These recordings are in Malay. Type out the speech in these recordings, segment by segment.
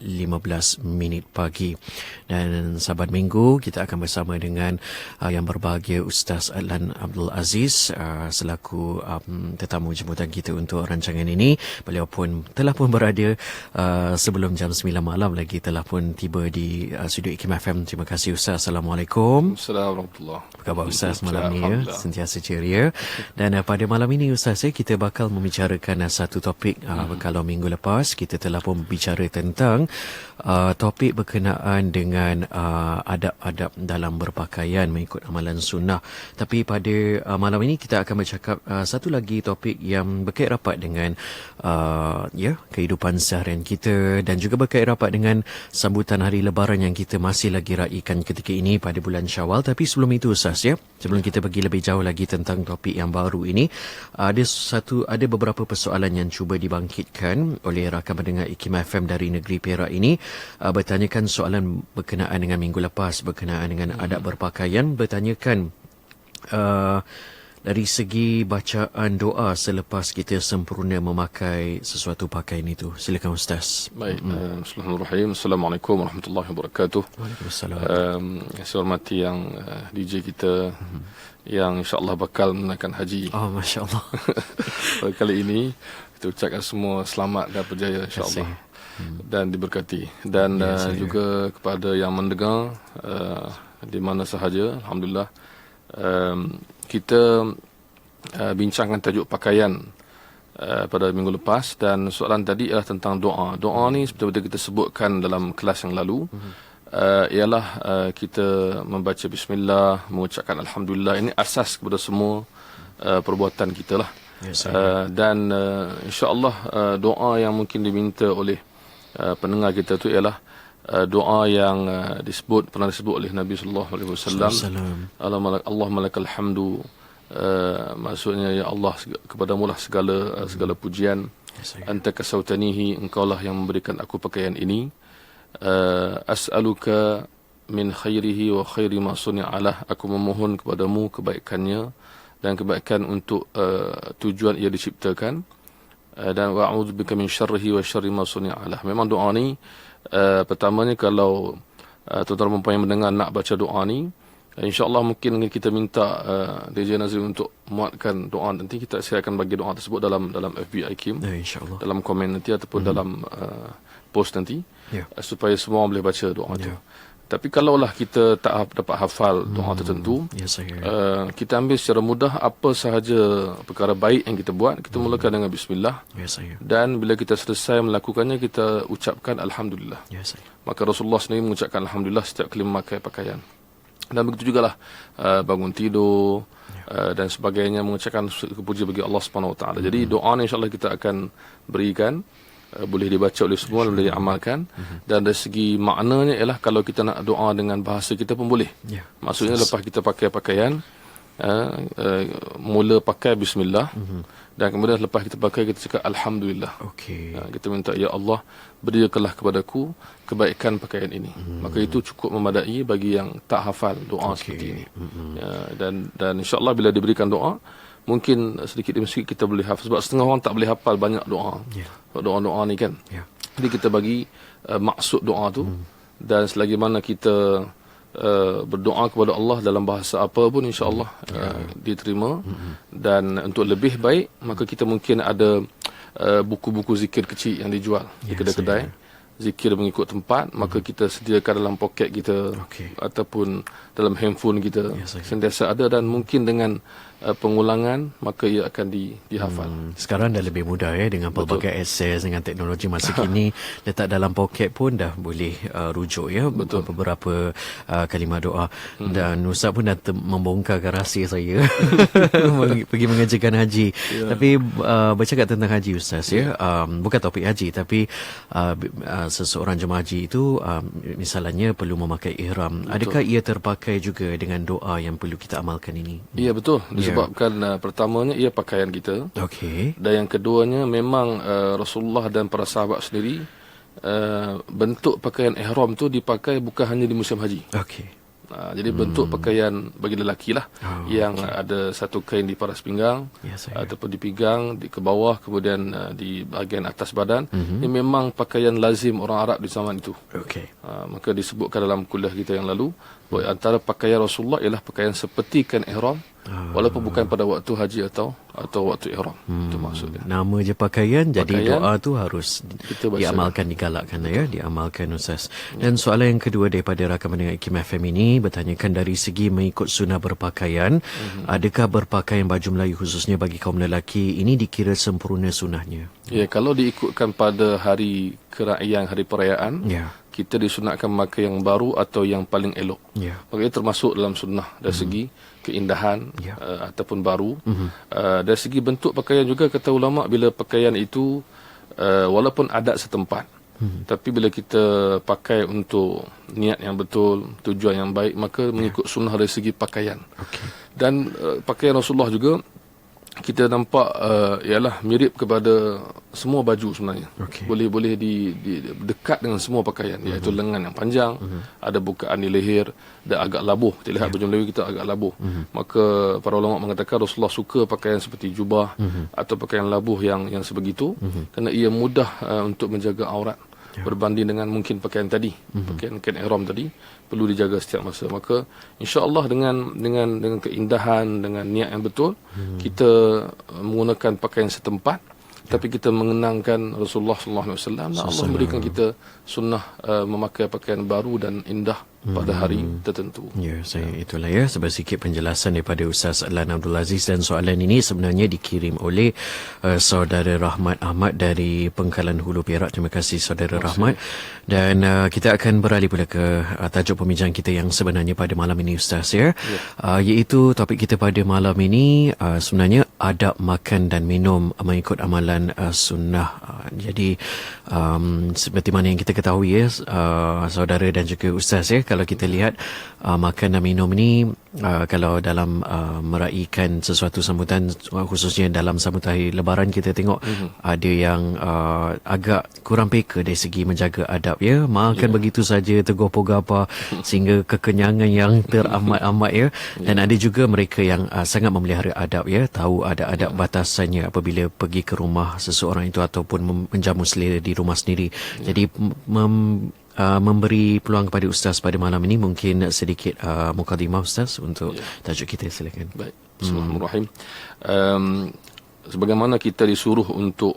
4:15 pagi. Dan sahabat Minggu, kita akan bersama dengan yang berbahagia Ustaz Adlan Abdul Aziz selaku tetamu jemputan kita untuk rancangan ini. Beliau pun telah pun berada sebelum jam 9 malam lagi, telah pun tiba di studio IKIM FM. Terima kasih Ustaz. Assalamualaikum. Assalamualaikum. Apa khabar Ustaz malam ni ya? Sentiasa ceria. Dan pada malam ini Ustaz, kita bakal membicarakan satu topik. Kalau minggu lepas kita telah pun bicara tentang topik berkenaan dengan adab-adab dalam berpakaian mengikut amalan sunnah. Tapi pada malam ini kita akan bercakap satu lagi topik yang berkait rapat dengan kehidupan seharian kita dan juga berkait rapat dengan sambutan hari lebaran yang kita masih lagi raikan ketika ini pada bulan Syawal. Tapi sebelum itu Ustaz, sebelum kita pergi lebih jauh lagi tentang topik yang baru ini, ada beberapa persoalan yang cuba dibangkitkan oleh rakan pendengar IKIM FM dari negeri Perak ini, bertanyakan soalan berkenaan dengan minggu lepas, berkenaan dengan adab berpakaian, bertanyakan dari segi bacaan doa selepas kita sempurna memakai sesuatu pakaian itu. Silakan Ustaz. Baik, Bismillahirrahmanirrahim. Assalamualaikum warahmatullahi wabarakatuh. Waalaikumsalam. Saya hormati yang DJ kita yang insya-Allah bakal menunaikan haji. Masya Allah. Kali ini kita ucapkan semua selamat dan berjaya insya-Allah. Dan diberkati. Dan juga kepada yang mendengar di mana sahaja, alhamdulillah, kita bincangkan tajuk pakaian pada minggu lepas, dan soalan tadi ialah tentang doa. Doa ni seperti kita sebutkan dalam kelas yang lalu, ialah kita membaca bismillah, mengucapkan alhamdulillah. Ini asas kepada semua perbuatan kita lah. Dan insya-Allah doa yang mungkin diminta oleh pendengar kita tu ialah doa yang pernah disebut oleh Nabi sallallahu alaihi wasallam, Allahumma lakal hamdu, maksudnya ya Allah, kepadamu lah segala pujian, anta kasautanihi, engkaulah yang memberikan aku pakaian ini, as'aluka min khairihi wa khairi ma suni'alah, aku memohon kepadamu kebaikannya dan kebaikan untuk tujuan ia diciptakan, dan wa'udzubika min syarrihi wa syarri ma suni'alah. Memang doa ni pertamanya, kalau tuan-tuan dan puan yang mendengar nak baca doa ni, insya-Allah mungkin kita minta DJ Nazri untuk muatkan doa. Nanti saya akan bagi doa tersebut dalam FB IKIM, insya-Allah, dalam komen nanti ataupun dalam post nanti, supaya semua boleh baca doa tu. Tapi kalaulah kita tak dapat hafal doa tertentu, kita ambil secara mudah apa sahaja perkara baik yang kita buat, kita mulakan dengan bismillah, dan bila kita selesai melakukannya, kita ucapkan alhamdulillah. Maka Rasulullah sendiri mengucapkan alhamdulillah setiap kali memakai pakaian. Dan begitu jugalah bangun tidur dan sebagainya, mengucapkan puji bagi Allah Subhanahu Wa Taala. Jadi doa ni insya-Allah kita akan berikan, boleh dibaca oleh semua, boleh diamalkan. Dan dari segi maknanya ialah, kalau kita nak doa dengan bahasa kita pun boleh. Maksudnya lepas kita pakai pakaian, mula pakai bismillah, dan kemudian lepas kita pakai, kita cakap alhamdulillah. Kita minta, ya Allah, berikanlah kepadaku kebaikan pakaian ini. Maka itu cukup memadai bagi yang tak hafal doa seperti ini. Dan insya-Allah bila diberikan doa, mungkin sedikit demi sedikit kita boleh hafal. Sebab setengah orang tak boleh hafal banyak doa. Doa-doa ni kan. Jadi kita bagi maksud doa tu, dan selagi mana kita berdoa kepada Allah dalam bahasa apa pun, insya-Allah diterima. Dan untuk lebih baik, maka kita mungkin ada buku-buku zikir kecil yang dijual di kedai-kedai, zikir mengikut tempat, maka kita sediakan dalam poket kita, ataupun dalam handphone kita, sentiasa ada. Dan mungkin dengan pengulangan, maka ia akan dihafal. Sekarang dah lebih mudah dengan pelbagai akses, dengan teknologi masa kini, letak dalam poket pun dah boleh rujuk beberapa kalimah doa. Dan Ustaz pun dah membongkarkan rahsia saya pergi mengajarkan haji. Tapi bercakap tentang haji Ustaz, bukan topik haji, tapi seseorang jemaah haji itu misalnya perlu memakai ihram. Adakah ia terpakai juga dengan doa yang perlu kita amalkan ini? Ya, betul. Disebabkan pertamanya ia pakaian kita. Dan yang keduanya, memang Rasulullah dan para sahabat sendiri bentuk pakaian ihram tu dipakai bukan hanya di musim haji. Jadi bentuk pakaian bagi lelaki lah yang ada satu kain di paras pinggang ataupun di pinggang ke bawah, kemudian di bahagian atas badan. Ini memang pakaian lazim orang Arab di zaman itu. Maka disebutkan dalam kuliah kita yang lalu bahawa antara pakaian Rasulullah ialah pakaian seperti kain ihram, walaupun bukan pada waktu haji atau waktu ihram. Itu maksudnya. Nama je pakaian, jadi doa tu harus diamalkan, digalakkan ya, Betul. diamalkan Ustaz. Dan soalan yang kedua daripada rakan pendengar IKIM FM ini bertanyakan dari segi mengikut sunnah berpakaian, adakah berpakaian baju Melayu khususnya bagi kaum lelaki ini dikira sempurna sunnahnya? Ya, kalau diikutkan pada hari kerajaan, hari perayaan, kita disunatkan memakai yang baru atau yang paling elok. Maka ia termasuk dalam sunnah dari segi keindahan ataupun baru. Dari segi bentuk pakaian juga, kata ulama, bila pakaian itu walaupun adat setempat, tapi bila kita pakai untuk niat yang betul, tujuan yang baik, maka mengikut sunnah dari segi pakaian. Dan pakaian Rasulullah juga kita nampak ialah mirip kepada semua baju sebenarnya. Boleh di dekat dengan semua pakaian, iaitu lengan yang panjang, ada bukaan di leher dan agak labuh. Kita lihat baju Melayu kita agak labuh. Maka para ulama mengatakan Rasulullah suka pakaian seperti jubah atau pakaian labuh yang sebegitu, kerana ia mudah untuk menjaga aurat. Berbanding dengan mungkin pakaian tadi, pakaian kain ihram tadi perlu dijaga setiap masa. Maka insya-Allah dengan keindahan, dengan niat yang betul, kita menggunakan pakaian setempat, tapi kita mengenangkan Rasulullah sallallahu alaihi wasallam, dan Allah memberikan kita sunnah memakai pakaian baru dan indah pada hari tertentu. Itulah ya, sedikit penjelasan daripada Ustaz Adlan Abdul Aziz. Dan soalan ini sebenarnya dikirim oleh saudara Rahmat Ahmad dari Pengkalan Hulu Perak. Terima kasih saudara Rahmat. Dan kita akan beralih pula ke tajuk pembincangan kita yang sebenarnya pada malam ini Ustaz ya. Iaitu topik kita pada malam ini sebenarnya adab makan dan minum mengikut amalan sunnah. Jadi seperti mana yang kita ketahui ya, saudara dan juga Ustaz ya, kalau kita lihat makan dan minum ni kalau dalam meraihkan sesuatu sambutan, khususnya dalam sambutan hari Lebaran, kita tengok ada yang agak kurang peka dari segi menjaga adab ya, makan begitu saja tergopoh-gapah sehingga kekenyangan yang teramat-amat ya. Dan ada juga mereka yang sangat memelihara adab ya, tahu ada adab batasannya apabila pergi ke rumah seseorang itu ataupun menjamu selera di rumah sendiri. Jadi memberi peluang kepada Ustaz pada malam ini, mungkin sedikit mukadimah Ustaz untuk tajuk kita, silakan. Baik. Bismillahirrahmanirrahim. Sebagaimana kita disuruh untuk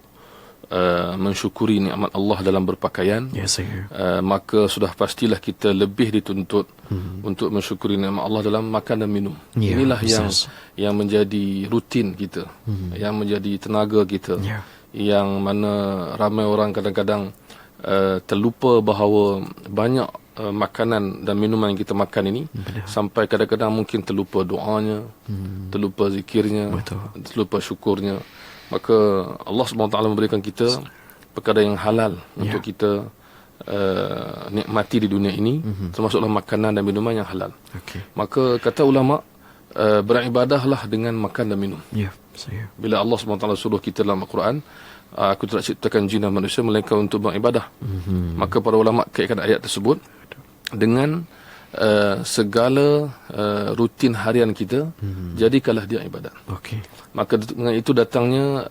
mensyukuri nikmat Allah dalam berpakaian, maka sudah pastilah kita lebih dituntut untuk mensyukuri nikmat Allah dalam makan dan minum. Inilah yang menjadi rutin kita, yang menjadi tenaga kita, yang mana ramai orang kadang-kadang terlupa bahawa banyak makanan dan minuman yang kita makan ini, sampai kadang-kadang mungkin terlupa doanya, terlupa zikirnya, terlupa syukurnya. Maka Allah SWT memberikan kita perkara yang halal untuk kita nikmati di dunia ini, termasuklah makanan dan minuman yang halal. Maka kata ulama, beribadahlah dengan makan dan minum. Bila Allah SWT suruh kita dalam Al-Quran, aku tidak ciptakan jin dan manusia melainkan untuk beribadah. Maka para ulama kaitkan ayat tersebut dengan segala rutin harian kita, jadikanlah dia ibadat. Maka dengan itu datangnya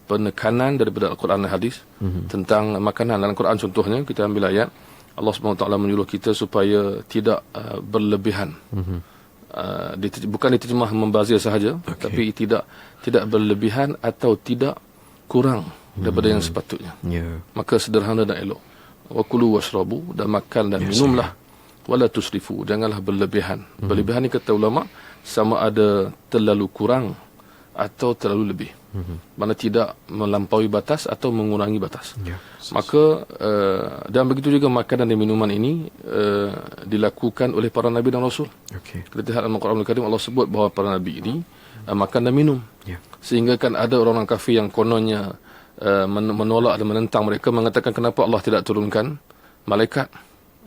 penekanan daripada Al-Quran dan Hadis tentang makanan. Dalam Al-Quran contohnya, kita ambil ayat Allah SWT menyuruh kita supaya tidak berlebihan. Bukan diterjemah membazir sahaja, tapi tidak berlebihan atau tidak kurang daripada yang sepatutnya. Maka sederhana dan elok. Wa kulu washrabu, dan makan dan minumlah, wala tusrifu, janganlah berlebihan. Berlebihan ni kata ulama sama ada terlalu kurang atau terlalu lebih. Mana tidak melampaui batas atau mengurangi batas. Maka dan begitu juga makanan dan minuman ini dilakukan oleh para nabi dan rasul. Kita lihat dalam Al-Quran Al-Karim, Allah sebut bahawa para nabi ini makan dan minum. Sehingga kan ada orang-orang kafir yang kononnya menolak dan menentang mereka, mengatakan kenapa Allah tidak turunkan malaikat,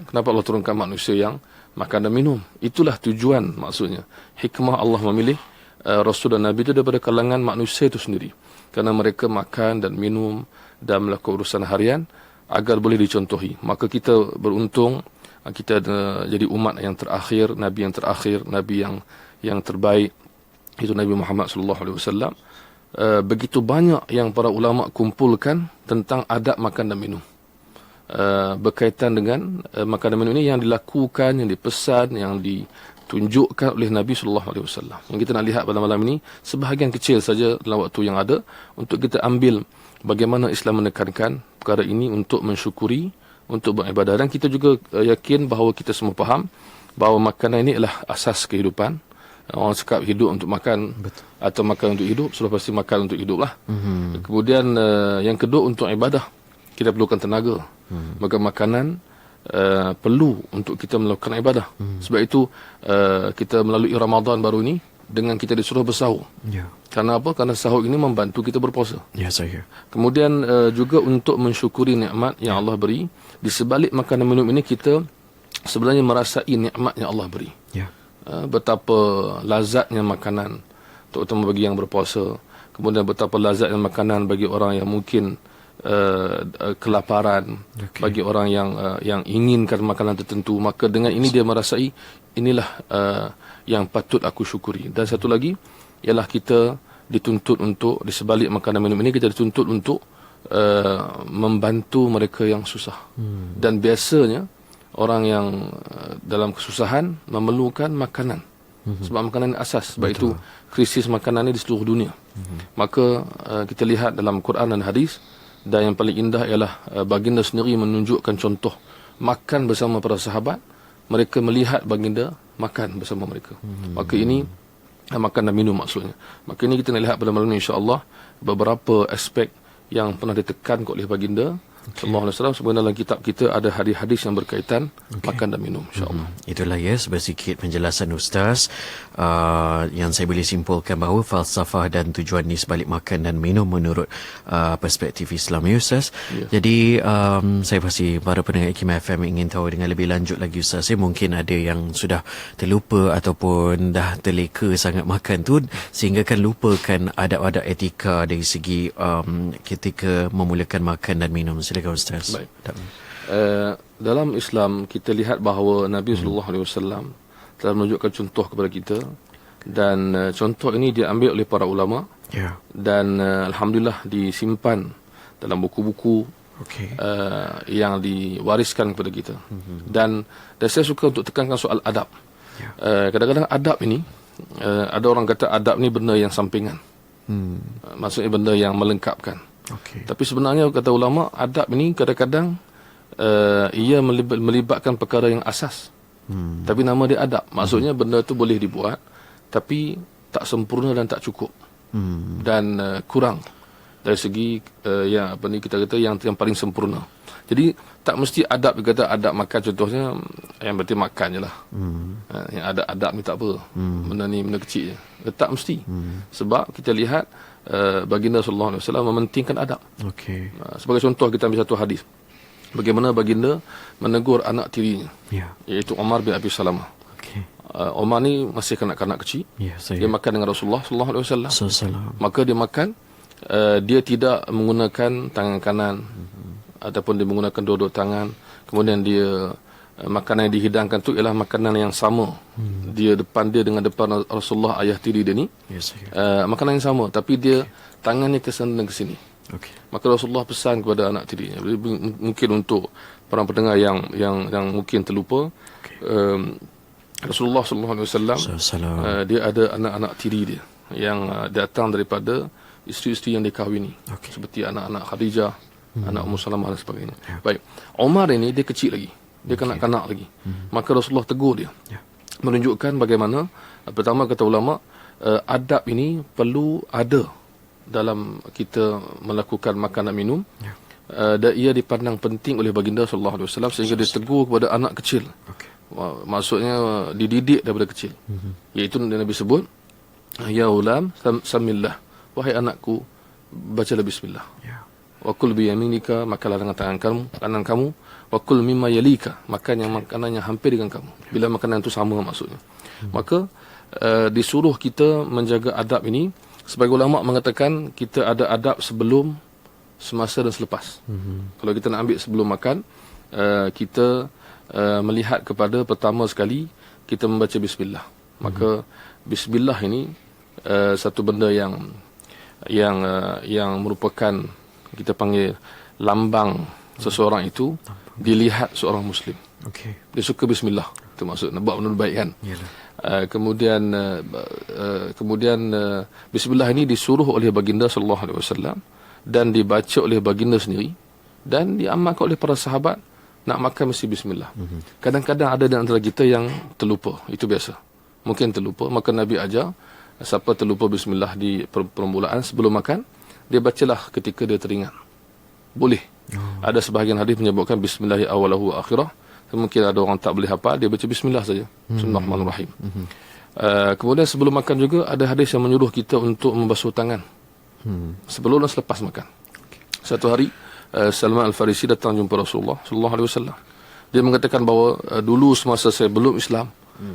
kenapa Allah turunkan manusia yang makan dan minum. Itulah tujuan, maksudnya hikmah Allah memilih Rasul dan Nabi itu daripada kalangan manusia itu sendiri, kerana mereka makan dan minum dan melakukan urusan harian agar boleh dicontohi. Maka kita beruntung kita jadi umat yang terakhir, nabi yang terbaik, itu Nabi Muhammad sallallahu alaihi wasallam. Begitu banyak yang para ulama kumpulkan tentang adab makan dan minum. Berkaitan dengan makan dan minum ini yang dilakukan, yang dipesan, yang ditunjukkan oleh Nabi sallallahu alaihi wasallam. Yang kita nak lihat pada malam ini sebahagian kecil saja dalam waktu yang ada untuk kita ambil bagaimana Islam menekankan perkara ini untuk mensyukuri, untuk beribadah. Dan kita juga yakin bahawa kita semua faham bahawa makanan ini adalah asas kehidupan. Orang cakap hidup untuk makan. Betul. Atau makan untuk hidup, sudah pasti makan untuk hidup lah. Kemudian yang kedua untuk ibadah, kita perlukan tenaga. Maka makanan perlu untuk kita melakukan ibadah. Sebab itu kita melalui Ramadan baru ini dengan kita disuruh bersahur. Ya. Karena apa? Karena sahur ini membantu kita berpuasa. Ya, saya. Kemudian juga untuk mensyukuri nikmat yang Allah beri. Di sebalik makanan minum ini kita sebenarnya merasai nikmat yang Allah beri. Ya. Betapa lazatnya makanan, terutama bagi yang berpuasa. Kemudian betapa lazatnya makanan bagi orang yang mungkin kelaparan, bagi orang yang inginkan makanan tertentu. Maka dengan ini dia merasai inilah yang patut aku syukuri. Dan satu lagi ialah kita dituntut untuk, di sebalik makanan minum ini, kita dituntut untuk membantu mereka yang susah. Dan biasanya orang yang dalam kesusahan memerlukan makanan. Sebab makanan ini asas. Sebab itu krisis makanan ini di seluruh dunia. Maka kita lihat dalam Quran dan hadis, dan yang paling indah ialah baginda sendiri menunjukkan contoh makan bersama para sahabat. Mereka melihat baginda makan bersama mereka. Maka ini makan dan minum maksudnya. Maka ini kita nak lihat pada malam ini insya-Allah beberapa aspek yang pernah ditekan oleh baginda sallallahu alaihi wasallam. Sebenarnya dalam kitab kita ada hadis-hadis yang berkaitan makan dan minum insya-Allah. Itulah ya sedikit penjelasan Ustaz yang saya boleh simpulkan bahawa falsafah dan tujuan di sebalik makan dan minum menurut perspektif Islam ya Ustaz. Ya. Jadi saya pasti para pendengar IKIM FM ingin tahu dengan lebih lanjut lagi Ustaz. Mungkin ada yang sudah terlupa ataupun dah terleka sangat makan tu sehingga kan lupakan adab-adab etika dari segi ketika memulakan makan dan minum. Silakan Ustaz. Baik. Dalam Islam kita lihat bahawa Nabi sallallahu alaihi wasallam telah menunjukkan contoh kepada kita, dan contoh ini diambil oleh para ulama. Ya. Dan alhamdulillah disimpan dalam buku-buku yang diwariskan kepada kita. Dan saya suka untuk tekankan soal adab. Ya. Kadang-kadang adab ini ada orang kata adab ni benda yang sampingan. Maksudnya benda yang melengkapkan. Tapi sebenarnya kata ulama, adab ini kadang-kadang ia melibatkan perkara yang asas. Tapi nama dia adab. Maksudnya benda tu boleh dibuat tapi tak sempurna dan tak cukup. Dan kurang dari segi kita kata yang paling sempurna. Jadi tak mesti adab dikata adab makan, contohnya yang berarti makan je lah. Yang ada adab ni tak apa. Benda ni benda kecil je. Tak mesti. Sebab kita lihat baginda sallallahu alaihi wasallam mementingkan adab. Sebagai contoh kita ambil satu hadis. Bagaimana baginda menegur anak tirinya, iaitu Umar bin Abi Salamah. Umar ni masih kanak-kanak kecil. Dia makan dengan Rasulullah sallallahu alaihi wasallam. Maka dia makan, dia tidak menggunakan tangan kanan ataupun dia menggunakan dua-dua tangan. Kemudian dia makanan yang dihidangkan tu ialah makanan yang sama. Dia depan dia dengan depan Rasulullah, ayah tiri dia ni. Makanan yang sama tapi dia tangannya ke sana dan ke sini. Maka Rasulullah pesan kepada anak tirinya. Mungkin untuk para pendengar yang mungkin terlupa, Rasulullah sallallahu alaihi wasallam dia ada anak-anak tiri dia yang datang daripada isteri-isteri yang dikahwini. Seperti anak-anak Khadijah, anak Ummu Salamah dan sebagainya. Baik. Umar ini dia kecil lagi. Dia kanak-kanak lagi. Maka Rasulullah tegur dia. Menunjukkan bagaimana, pertama kata ulama, adab ini perlu ada dalam kita melakukan makan dan minum. Dan ia dipandang penting oleh baginda sallallahu alaihi wasallam sehingga dia tegur kepada anak kecil. Maksudnya dididik daripada kecil. Iaitu Nabi sebut, ya ulam samillah, wahai anakku, bacalah bismillah. Wa kul bi yaminika, makanlah dengan tangan kanan kamu. Wa kul mimma yalika, makan yang makanan yang hampir dengan kamu. Bila makanan itu sama maksudnya. Maka disuruh kita menjaga adab ini. Sebagai ulama mengatakan kita ada adab sebelum, semasa dan selepas. Kalau kita nak ambil sebelum makan, kita melihat kepada pertama sekali kita membaca bismillah. Maka bismillah ini satu benda yang merupakan, kita panggil, lambang seseorang itu dilihat seorang Muslim. Okey. Dia suka bismillah. Itu maksud nak buat benda baik kan. Kemudian bismillah ini disuruh oleh baginda sallallahu alaihi wasallam dan dibaca oleh baginda sendiri dan diamalkan oleh para sahabat. Nak makan mesti bismillah. Kadang-kadang ada di antara kita yang terlupa. Itu biasa. Mungkin terlupa. Maka Nabi ajar, siapa terlupa bismillah di permulaan sebelum makan, dia bacalah ketika dia teringat. Boleh. Ada sebahagian hadis menyebutkan bismillahi awalahu wa akhirah. Mungkin ada orang tak boleh hafal, dia baca bismillah saja. Bismillahirrahmanirrahim. Kemudian sebelum makan juga ada hadis yang menyuruh kita untuk membasuh tangan sebelum dan selepas makan. Satu hari Salman Al-Farisi datang jumpa Rasulullah sallallahu alaihi wasallam. Dia mengatakan bahawa dulu semasa saya belum Islam,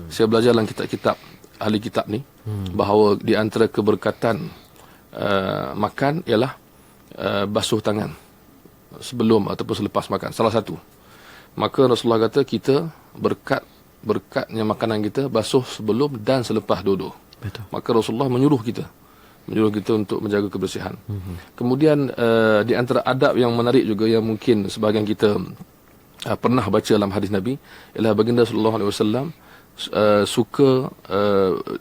saya belajar dalam kitab-kitab ahli kitab ni bahawa di antara keberkatan makan ialah basuh tangan sebelum ataupun selepas makan. Salah satu. Maka Rasulullah kata kita berkatnya makanan kita basuh sebelum dan selepas duduk. Betul. Maka Rasulullah menyuruh kita untuk menjaga kebersihan. Kemudian di antara adab yang menarik juga yang mungkin sebahagian kita pernah baca dalam hadis Nabi ialah baginda sallallahu alaihi wasallam suka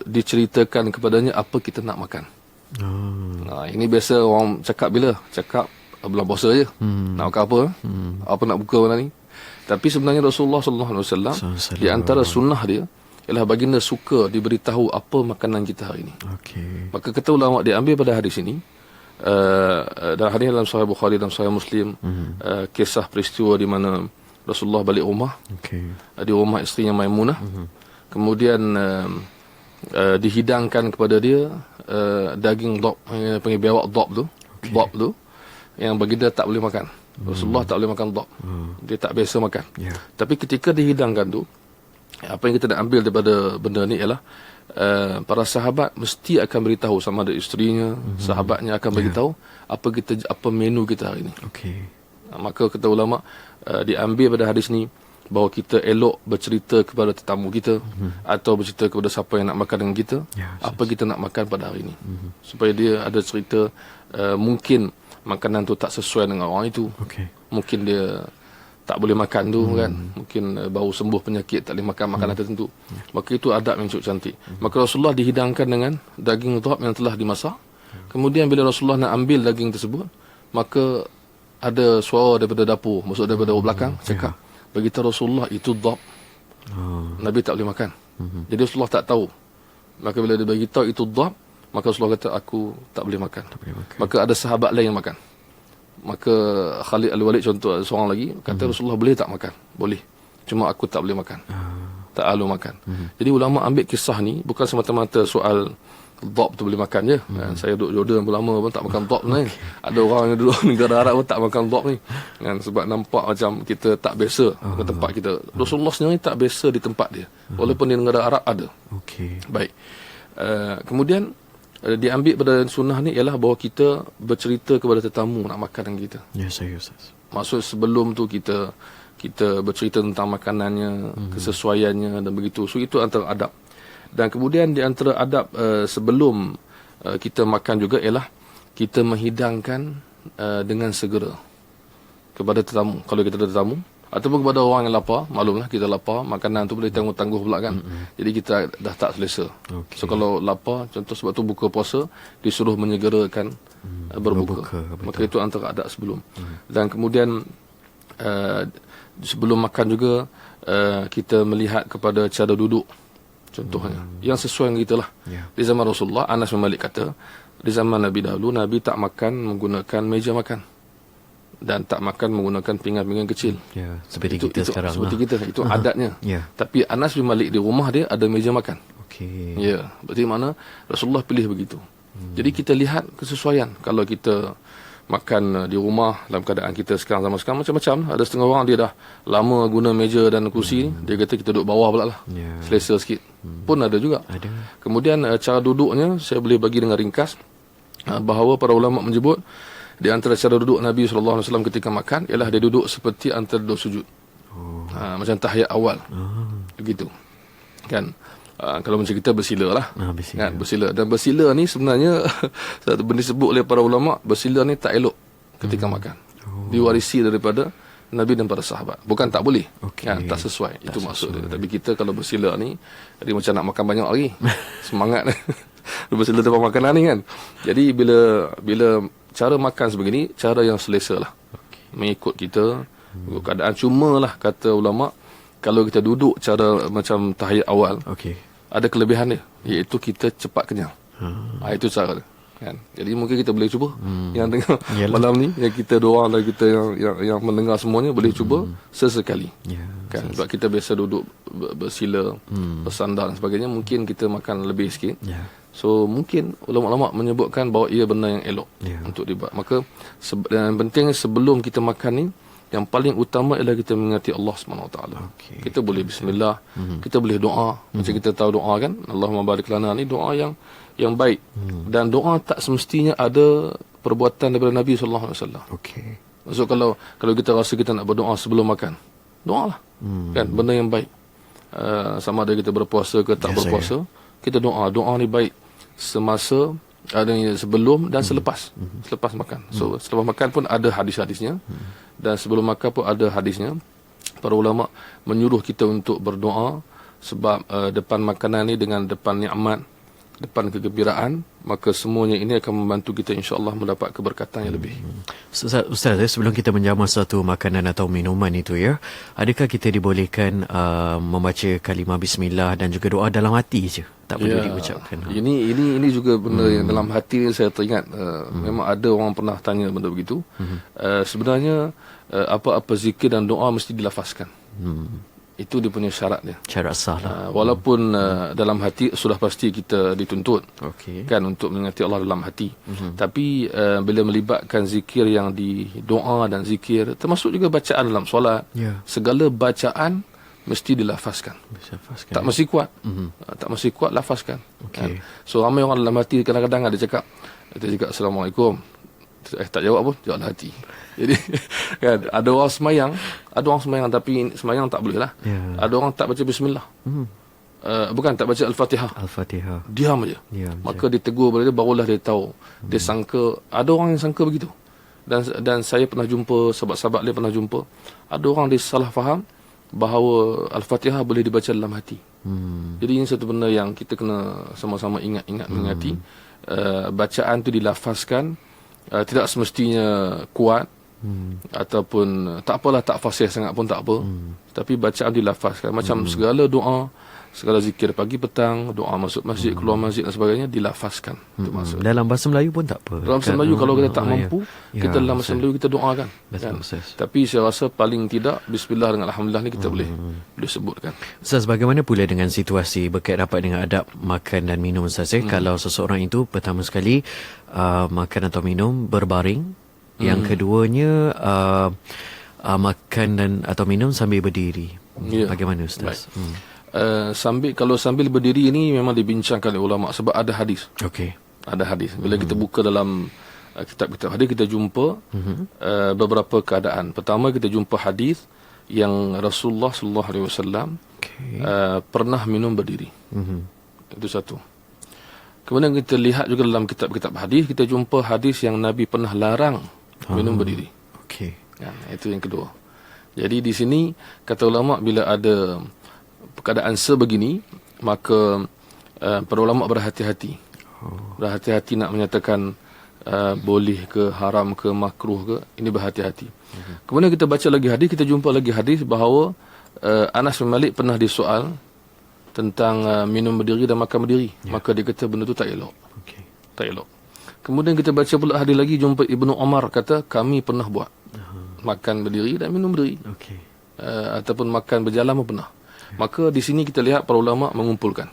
diceritakan kepadanya apa kita nak makan. Ini biasa orang cakap bila? Cakap bulan puasa je. Nak makan apa? Apa nak buka malam ni? Tapi sebenarnya Rasulullah sallallahu alaihi wasallam di antara sunnah dia ialah baginda suka diberitahu apa makanan kita hari ini. Okey. Maka kata ulama dia ambil pada hadis ini dan hadis dalam Sahih Bukhari dan Sahih Muslim, kisah peristiwa di mana Rasulullah balik rumah. Di rumah isterinya Maimunah. Kemudian dihidangkan kepada dia daging dhab, panggil biawak dhab tu. Dhab tu yang baginda tak boleh makan. Rasulullah tak boleh makan dhab. Dia tak biasa makan. Tapi ketika dihidangkan tu, apa yang kita nak ambil daripada benda ni ialah para sahabat mesti akan beritahu sama ada isterinya, sahabatnya akan beritahu apa menu kita hari ni. Maka kata ulama diambil pada hadis ni bahawa kita elok bercerita kepada tetamu kita atau bercerita kepada siapa yang nak makan dengan kita apa kita nak makan pada hari ni, supaya dia ada cerita. Mungkin makanan tu tak sesuai dengan orang itu. Mungkin dia tak boleh makan tu kan. Mungkin baru sembuh penyakit, tak boleh makan makanan tertentu. Maka itu adab yang cukup cantik. Maka Rasulullah dihidangkan dengan daging dhab yang telah dimasak. Kemudian bila Rasulullah nak ambil daging tersebut, maka ada suara daripada dapur, maksud daripada belakang, cakap, beritahu Rasulullah itu dhab. Nabi tak boleh makan. Jadi Rasulullah tak tahu. Maka bila dia beritahu itu dhab, maka Rasulullah kata, aku tak boleh makan. Maka ada sahabat lain yang makan. Maka Khalid Al-Walid contoh seorang lagi kata Rasulullah boleh tak makan? Boleh. Cuma aku tak boleh makan. Tak alu makan. Jadi ulama ambil kisah ni bukan semata-mata soal dhab tu boleh makan je. Saya duduk Jordan lama pun tak makan dhab ni. Ada orang yang duduk negara Arab pun tak makan dhab ni. Sebab nampak macam kita tak biasa ke tempat kita. Rasulullah sendiri tak biasa di tempat dia. Walaupun di negara Arab ada. Baik. Kemudian diambil pada sunnah ni ialah bahawa kita bercerita kepada tetamu nak makan dengan kita. Ya, saya Ustaz. Maksud sebelum tu kita bercerita tentang makanannya, kesesuaiannya dan begitu. So itu antara adab. Dan kemudian di antara adab sebelum kita makan juga ialah kita menghidangkan dengan segera kepada tetamu. Kalau kita ada tetamu ataupun kepada orang yang lapar, maklumlah kita lapar, makanan tu boleh tangguh-tangguh pula kan. Jadi kita dah tak selesa. So kalau lapar, contoh sebab tu buka puasa disuruh menyegerakan berbuka. Maka itu antara adab sebelum. Dan kemudian sebelum makan juga kita melihat kepada cara duduk. Contohnya yang sesuai dengan kita lah. Di zaman Rasulullah, Anas bin Malik kata, di zaman Nabi dahulu Nabi tak makan menggunakan meja makan dan tak makan menggunakan pinggan-pinggan kecil. Seperti kita sekarang. Seperti kita, itu adatnya. Tapi Anas bin Malik di rumah dia ada meja makan. Berarti mana Rasulullah pilih begitu. Jadi kita lihat kesesuaian. Kalau kita makan di rumah dalam keadaan kita sekarang, zaman sekarang macam-macam. Ada setengah orang dia dah lama guna meja dan kursi, dia kata kita duduk bawah pula lah. Selesa sikit. Pun ada juga. Kemudian cara duduknya saya boleh bagi dengan ringkas bahawa para ulama menyebut di antara cara duduk Nabi SAW ketika makan ialah dia duduk seperti antara dua sujud. Macam tahiyat awal. Begitu. Kan? Kalau macam kita bersila lah. Bersila. Kan? Bersila. Dan bersila ni sebenarnya satu benda disebut oleh para ulama, bersila ni tak elok ketika makan. Diwarisi daripada Nabi dan para sahabat. Bukan tak boleh. Kan? Tak sesuai. Itu maksud dia. Tapi kita kalau bersila ni, jadi macam nak makan banyak lagi. Semangat. Bersila depan makanan ni kan. Jadi bila cara makan sebegini, cara yang selesa lah. Mengikut kita, mengikut keadaan. Cumalah kata ulama, kalau kita duduk cara macam tahiyat awal, ada kelebihan dia, iaitu kita cepat kenyang. Itu cara dia. Kan? Jadi mungkin kita boleh cuba. Yang dengar malam ni, yang kita doa dan kita yang mendengar semuanya boleh cuba sesekali. Kan? Sebab kita biasa duduk bersila, bersandar dan sebagainya, mungkin kita makan lebih sikit. So mungkin ulama-ulama menyebutkan bahawa ia benda yang elok untuk dibuat. Maka yang penting sebelum kita makan ni, yang paling utama ialah kita mengingati Allah SWT. Kita boleh bismillah, kita boleh doa. Macam kita tahu doa kan, Allahumma barik lana ni doa yang baik. Dan doa tak semestinya ada perbuatan daripada Nabi SAW. Maksud kalau kita rasa kita nak berdoa sebelum makan, doalah. Kan, benda yang baik. Sama ada kita berpuasa ke tak berpuasa, kita doa. Doa ni baik semasa, ada sebelum dan selepas makan. So selepas makan pun ada hadis-hadisnya, dan sebelum makan pun ada hadisnya. Para ulama menyuruh kita untuk berdoa, sebab depan makanan ni dengan depan nikmat, depan kegembiraan, maka semuanya ini akan membantu kita insya-Allah mendapat keberkatan yang lebih. Ustaz, sebelum kita menjamu satu makanan atau minuman itu ya, adakah kita dibolehkan membaca kalimah bismillah dan juga doa dalam hati je? Tak perlu diucapkan. Ini juga benda yang dalam hati ni saya teringat. Memang ada orang pernah tanya benda begitu. Sebenarnya apa-apa zikir dan doa mesti dilafazkan. Itu dia punya syarat dia. Syarat sah lah. Walaupun dalam hati sudah pasti kita dituntut kan untuk mengingati Allah dalam hati. Tapi bila melibatkan zikir yang di doa dan zikir, termasuk juga bacaan dalam solat, segala bacaan mesti dilafazkan. Tak mesti kuat. Tak mesti kuat, lafazkan. Kan? So ramai orang dalam hati kadang-kadang ada cakap, Assalamualaikum. Tak jawab pun, jawab dalam hati. Jadi kan, ada orang semayang tapi semayang tak boleh lah. Ada orang tak baca bismillah. Bukan tak baca Al-Fatihah. Diam aja. Maka dia tegur pada dia, barulah dia tahu. Dia sangka, ada orang yang sangka begitu. Dan saya pernah jumpa, sahabat-sahabat dia pernah jumpa, ada orang dia salah faham bahawa Al-Fatihah boleh dibaca dalam hati. Jadi ini satu benda yang kita kena sama-sama ingat mengingati. Bacaan tu dilafazkan, tidak semestinya kuat, ataupun tak apalah, tak fasih sangat pun tak apa, tapi bacaan dilafazkan. Macam segala doa, segala zikir pagi petang, doa masuk masjid, keluar masjid dan sebagainya dilafazkan. Itu maksud. Dalam bahasa Melayu pun tak apa. Dalam bahasa Melayu kalau kita tak mampu, kita dalam bahasa Melayu kita doakan. Kan? Tapi saya rasa paling tidak bismillah dengan alhamdulillah ni kita boleh sebutkan. Ustaz, bagaimana pula dengan situasi berkait rapat dengan adab makan dan minum, Ustaz? Kalau seseorang itu pertama sekali makan atau minum berbaring, yang keduanya makan dan atau minum sambil berdiri. Bagaimana, Ustaz? Kalau sambil berdiri ini memang dibincangkan oleh ulama, sebab ada hadis. Ada hadis. Bila kita buka dalam kitab-kitab hadis, kita jumpa beberapa keadaan. Pertama, kita jumpa hadis yang Rasulullah sallallahu alaihi wasallam pernah minum berdiri. Itu satu. Kemudian kita lihat juga dalam kitab-kitab hadis, kita jumpa hadis yang Nabi pernah larang minum berdiri. Itu yang kedua. Jadi di sini kata ulama, bila ada keadaan sebegini, maka para ulama berhati-hati. Berhati-hati nak menyatakan boleh ke, haram ke, makruh ke. Ini berhati-hati. Kemudian kita baca lagi hadis, kita jumpa lagi hadis bahawa Anas bin Malik pernah disoal tentang minum berdiri dan makan berdiri. Maka dia kata benda tu tak elok. Tak elok. Kemudian kita baca pula hadis lagi, jumpa Ibnu Umar kata kami pernah buat. Makan berdiri dan minum berdiri. Ataupun makan berjalan pun pernah. Maka di sini kita lihat para ulama mengumpulkan.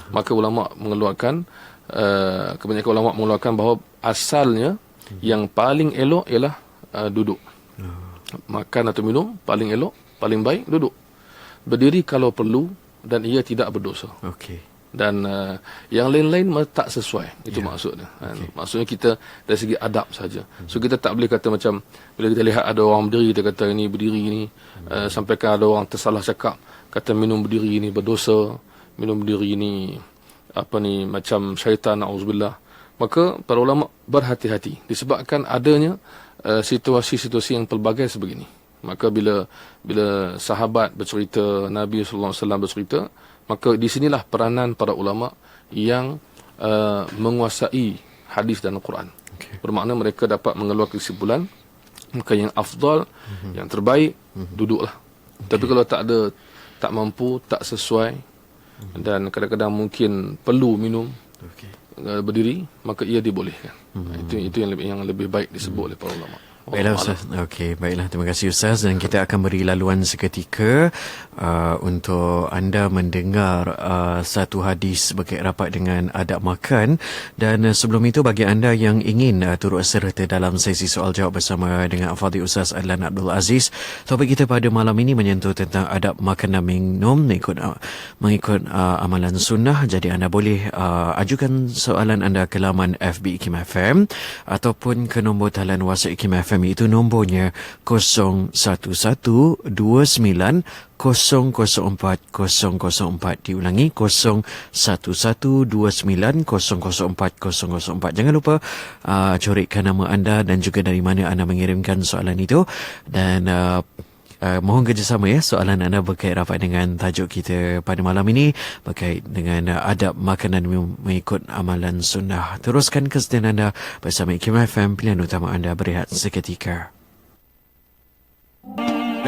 Maka ulama mengeluarkan, kebanyakan ulama mengeluarkan bahawa asalnya yang paling elok ialah duduk. Makan atau minum paling elok, paling baik duduk. Berdiri kalau perlu dan ia tidak berdosa. dan yang lain-lain tak sesuai. Itu maksudnya. Maksudnya kita dari segi adab saja. So kita tak boleh kata macam bila kita lihat ada orang berdiri, kita kata ini berdiri ni, sampaikan ada orang tersalah cakap kata minum berdiri ni berdosa, minum berdiri ni macam syaitan, auzubillah. Maka para ulama berhati-hati disebabkan adanya situasi-situasi yang pelbagai sebegini. Maka bila sahabat bercerita, Nabi sallallahu alaihi wasallam bercerita, maka di sinilah peranan para ulama yang menguasai hadis dan Al-Quran. Bermakna mereka dapat mengeluarkan kesimpulan, maka yang afdal, yang terbaik, duduklah. Tapi kalau tak mampu, tak sesuai, dan kadang-kadang mungkin perlu minum, berdiri, maka ia dibolehkan. Itu yang lebih baik disebut oleh para ulama. Baiklah Ustaz. Okey, baiklah. Terima kasih Ustaz, dan kita akan beri laluan seketika untuk anda mendengar satu hadis berkait rapat dengan adab makan. Dan sebelum itu, bagi anda yang ingin turut serta dalam sesi soal jawab bersama dengan Al-Fadhil Ustaz Adlan Abdul Aziz, topik kita pada malam ini menyentuh tentang adab makan dan minum mengikut amalan sunnah. Jadi anda boleh ajukan soalan anda ke laman FB IKIM FM ataupun ke nombor talian WhatsApp IKIM FM, itu nombornya 0112900404. Diulangi 0112900404. Jangan lupa coretkan nama anda dan juga dari mana anda mengirimkan soalan itu, dan mohon kerjasama ya. Soalan anda berkait rapat dengan tajuk kita pada malam ini berkait dengan adab makanan mengikut amalan sunnah. Teruskan kesediaan anda bersama IKIM FM, pilihan utama anda. Berehat seketika.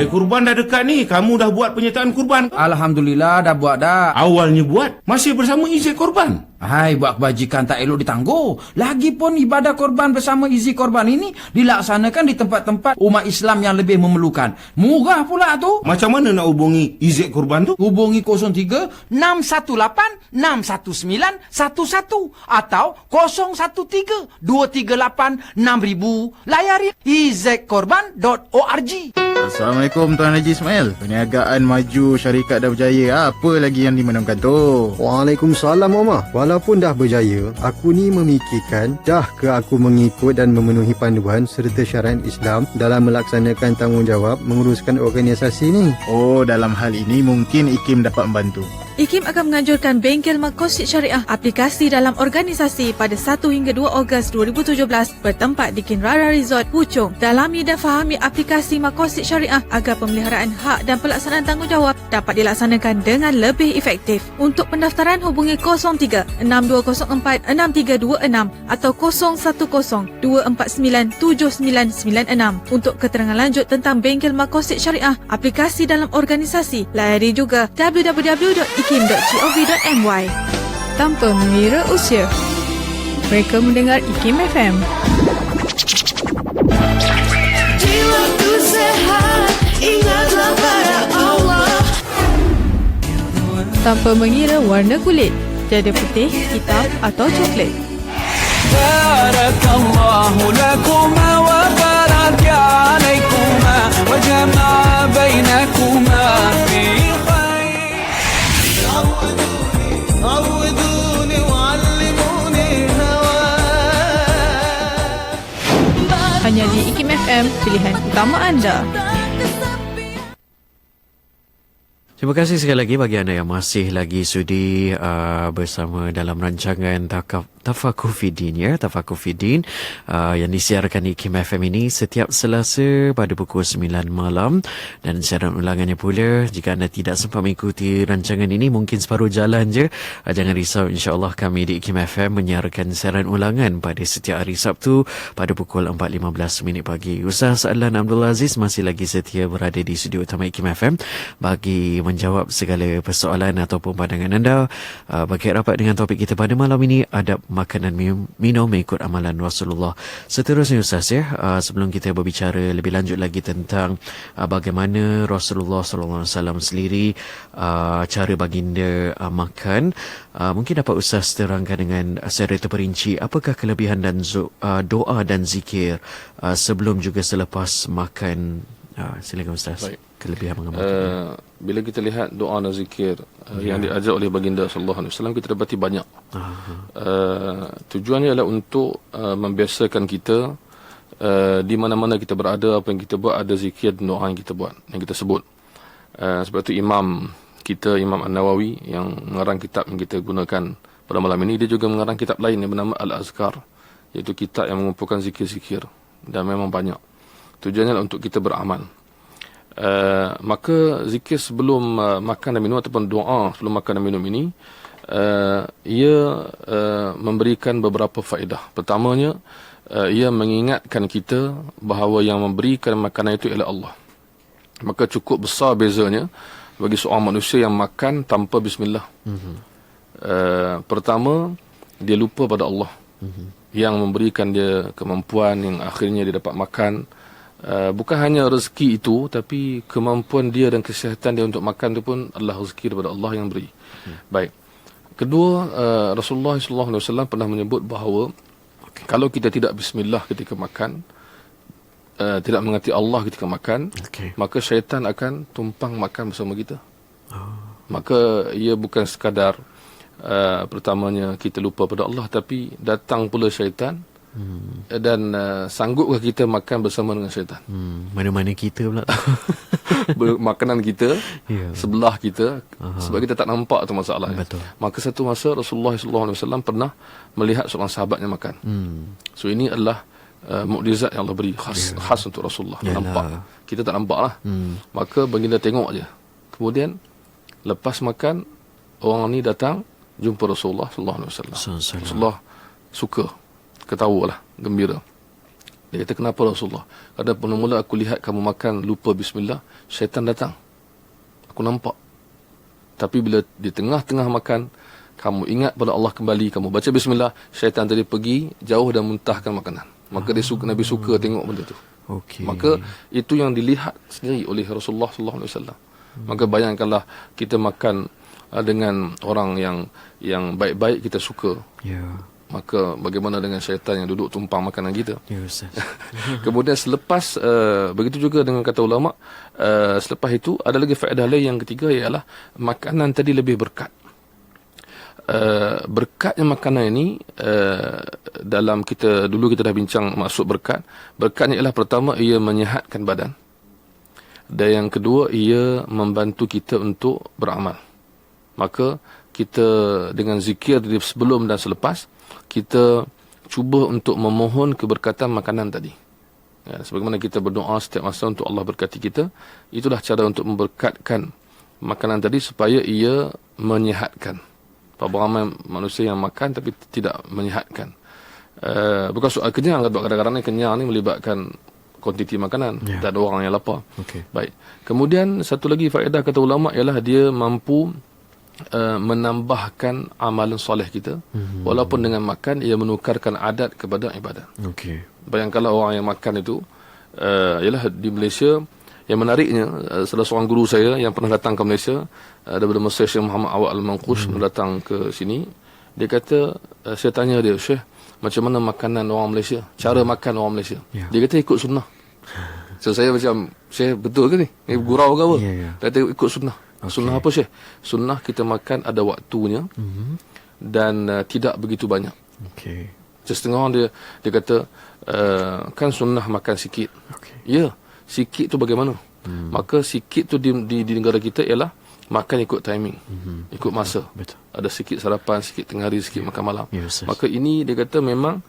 Kurban dah dekat ni. Kamu dah buat penyertaan kurban? Alhamdulillah dah buat dah. Awalnya buat, masih bersama Izzat Korban. Hai, buat kebajikan tak elok ditangguh. Lagipun ibadah korban bersama Izzat Korban ini dilaksanakan di tempat-tempat umat Islam yang lebih memerlukan. Murah pula tu. Macam mana nak hubungi Izzat Korban tu? Hubungi 03-618-619-11 atau 013-238-6000. Layari izzatkorban.org. Assalamualaikum Tuan Haji Ismail. Perniagaan maju, syarikat dah berjaya. Apa lagi yang dimenangkan tu? Waalaikumsalam Mama. Walaupun dah berjaya, aku ni memikirkan dah ke aku mengikut dan memenuhi panduan serta syariat Islam dalam melaksanakan tanggungjawab menguruskan organisasi ni. Oh, dalam hal ini mungkin IKIM dapat membantu. IKIM akan menganjurkan bengkel Maqasid Syariah aplikasi dalam organisasi pada 1 hingga 2 Ogos 2017 bertempat di Kinrara Resort, Puchong. Dalami dan fahami aplikasi Maqasid Syariah agar pemeliharaan hak dan pelaksanaan tanggungjawab dapat dilaksanakan dengan lebih efektif. Untuk pendaftaran hubungi 03-6204-6326 atau 0102497996. Untuk keterangan lanjut tentang bengkel Maqasid Syariah aplikasi dalam organisasi, layari juga www.ikim.gov.my. Tanpa mengira usia, mereka mendengar IKIM FM. Jiwaku sehat, ingatlah pada Allah. Tanpa mengira warna kulit, tiada putih, hitam atau coklat. Barakallahu lakuma wa baraka alaikuma wa jama'a bainakuma fi khair. Awiduni wa'allimuni hawa. Hanya di IKIM FM, pilihan utama anda. Terima kasih sekali lagi bagi anda yang masih lagi sudi bersama dalam rancangan Tafakuh Fiddin ya, Tafakuh Fiddin yang disiarkan di IKIM FM ini setiap Selasa pada pukul 9 malam, dan siaran ulangannya pula jika anda tidak sempat mengikuti rancangan ini, mungkin separuh jalan je, jangan risau, insya-Allah kami di IKIM FM menyiarkan siaran ulangan pada setiap hari Sabtu pada pukul 4.15 pagi. Ustaz Adlan Abdul Aziz masih lagi setia berada di studio utama IKIM FM bagi menjawab segala persoalan ataupun pandangan anda berkait rapat dengan topik kita pada malam ini, adab makanan minum mengikut amalan Rasulullah. Seterusnya Ustaz ya, sebelum kita berbicara lebih lanjut lagi tentang bagaimana Rasulullah SAW sendiri cara baginda makan, mungkin dapat Ustaz terangkan dengan secara terperinci apakah kelebihan dan doa dan zikir sebelum juga selepas makan. Silakan Ustaz. Baik. kelebihan mengamalkan? Bila kita lihat doa dan zikir yang diajar oleh baginda sallallahu alaihi wasallam, kita dapati banyak. Tujuannya adalah untuk membiasakan kita di mana-mana kita berada, apa yang kita buat, ada zikir dan doa yang kita buat, yang kita sebut. Sebab itu Imam An-Nawawi yang mengarang kitab yang kita gunakan pada malam ini, dia juga mengarang kitab lain yang bernama Al-Azkar, iaitu kitab yang mengumpulkan zikir-zikir, dan memang banyak. Tujuannya adalah untuk kita beramal. Maka zikir sebelum makan dan minum ataupun doa sebelum makan dan minum ini, ia memberikan beberapa faedah. Pertamanya, ia mengingatkan kita bahawa yang memberikan makanan itu ialah Allah. Maka cukup besar bezanya bagi seorang manusia yang makan tanpa bismillah. Pertama, dia lupa pada Allah yang memberikan dia kemampuan yang akhirnya dia dapat makan. Bukan hanya rezeki itu, tapi kemampuan dia dan kesihatan dia untuk makan itu pun adalah rezeki daripada Allah yang beri. Baik. Kedua, Rasulullah SAW pernah menyebut bahawa kalau kita tidak bismillah ketika makan, tidak mengerti Allah ketika makan, maka syaitan akan tumpang makan bersama kita. Maka ia bukan sekadar pertamanya kita lupa pada Allah, tapi datang pula syaitan. Dan sangguppah kita makan bersama dengan syaitan? Mana-mana kita pula makanan kita sebelah kita, sebab kita tak nampak tu masalahnya. Betul. Maka satu masa Rasulullah SAW pernah melihat seorang sahabatnya makan. So ini adalah mukjizat yang Allah beri khas untuk Rasulullah. Nampak, kita tak nampak lah. Maka baginda tengok je. Kemudian lepas makan, orang ni datang jumpa Rasulullah SAW. Rasulullah suka, ketawa lah, gembira. Dia kata, kenapa Rasulullah? Kadang mula-mula aku lihat kamu makan lupa bismillah, syaitan datang. Aku nampak. Tapi bila di tengah-tengah makan, kamu ingat pada Allah kembali, kamu baca bismillah, syaitan tadi pergi jauh dan muntahkan makanan. Maka Nabi suka tengok benda tu. Maka itu yang dilihat sendiri oleh Rasulullah SAW. Maka bayangkanlah kita makan dengan orang yang baik-baik, kita suka. Maka bagaimana dengan syaitan yang duduk tumpang makanan kita? Kemudian selepas, begitu juga dengan kata ulama, selepas itu ada lagi faedah lain yang ketiga, ialah makanan tadi lebih berkat. Berkatnya makanan ini, dalam kita dah bincang maksud berkat. Berkatnya ialah pertama, ia menyihatkan badan. Dan yang kedua, ia membantu kita untuk beramal. Maka kita dengan zikir dari sebelum dan selepas, kita cuba untuk memohon keberkatan makanan tadi. Sebagaimana kita berdoa setiap masa untuk Allah berkati kita, itulah cara untuk memberkatkan makanan tadi supaya ia menyihatkan. Berapa ramai manusia yang makan tapi tidak menyihatkan. Bukan soal kenyang, kadang-kadang ni kenyang ni melibatkan kuantiti makanan, dan ada orang yang lapar. Baik. Kemudian satu lagi faedah kata ulama ialah dia mampu menambahkan amalan soleh kita. Walaupun dengan makan, ia menukarkan adat kepada ibadat. Bayangkanlah orang yang makan itu, ialah di Malaysia, yang menariknya, salah seorang guru saya yang pernah datang ke Malaysia daripada Mesir, Syekh Muhammad Awad Al-Manqush, datang ke sini. Dia kata, saya tanya dia, Syekh, macam mana makanan orang Malaysia, cara makan orang Malaysia? Dia kata ikut sunnah. So saya macam, Syekh betul ke ni? Gurau ke apa? Dia kata ikut sunnah. Sunnah apa Syekh? Sunnah kita makan ada waktunya, dan tidak begitu banyak. Setengah orang dia kata, kan sunnah makan sikit. Ya, sikit tu bagaimana? Maka sikit tu di negara kita ialah makan ikut timing, ikut masa. Ada sikit sarapan, sikit tengah hari, sikit makan malam. Maka ini dia kata memang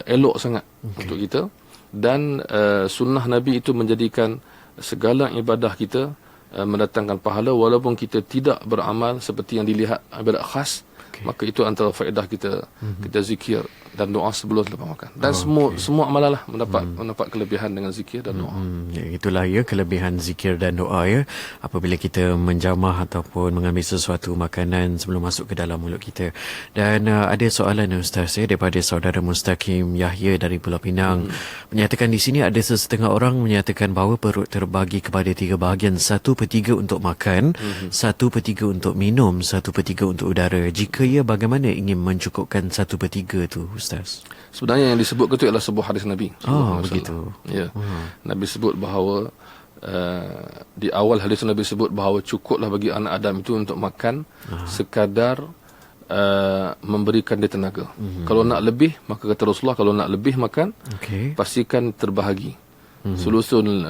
elok sangat untuk kita. Dan sunnah Nabi itu menjadikan segala ibadah kita mendatangkan pahala, walaupun kita tidak beramal seperti yang dilihat ibadat khas. Maka itu antara faedah kita zikir dan doa sebelum lepas makan. Dan semua amalan lah mendapat kelebihan dengan zikir dan doa. Itulah kelebihan zikir dan doa apabila kita menjamah ataupun mengambil sesuatu makanan sebelum masuk ke dalam mulut kita. Dan ada soalan Ustaz daripada saudara Mustaqim Yahya dari Pulau Pinang. Menyatakan di sini ada sesetengah orang menyatakan bahawa perut terbagi kepada 3 bahagian, 1/3 untuk makan, 1/3 untuk minum, 1/3 untuk udara. Jika ia bagaimana ingin mencukupkan 1/3 tu Ustaz? Sebenarnya yang disebut itu adalah sebuah hadis Nabi. Begitu. Ya. Nabi sebut bahawa di awal hadis Nabi sebut bahawa cukuplah bagi anak Adam itu untuk makan sekadar memberikan dia tenaga. Kalau nak lebih, maka kata Rasulullah, kalau nak lebih makan, pastikan terbahagi. Sulusun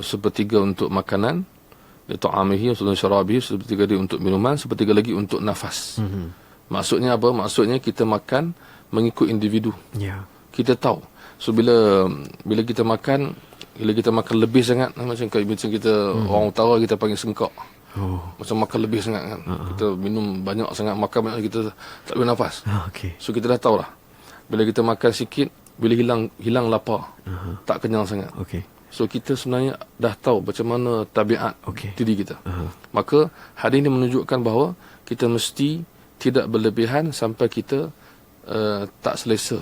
sepertiga untuk makanan, ta'amihi, sulusun syarabihi, sepertiga dia untuk minuman, sepertiga lagi untuk nafas. Maksudnya apa? Maksudnya kita makan mengikut individu. Kita tahu. So bila kita makan lebih sangat, macam kita orang utara kita panggil sengkak. Macam makan lebih sangat kan. Kita minum banyak sangat, makan banyak, kita tak boleh nafas. So kita dah tahu lah, bila kita makan sikit, bila hilang lapar, tak kenyang sangat. So kita sebenarnya dah tahu macam mana tabiat diri kita. Maka hadis ini menunjukkan bahawa kita mesti tidak berlebihan sampai kita tak selesa.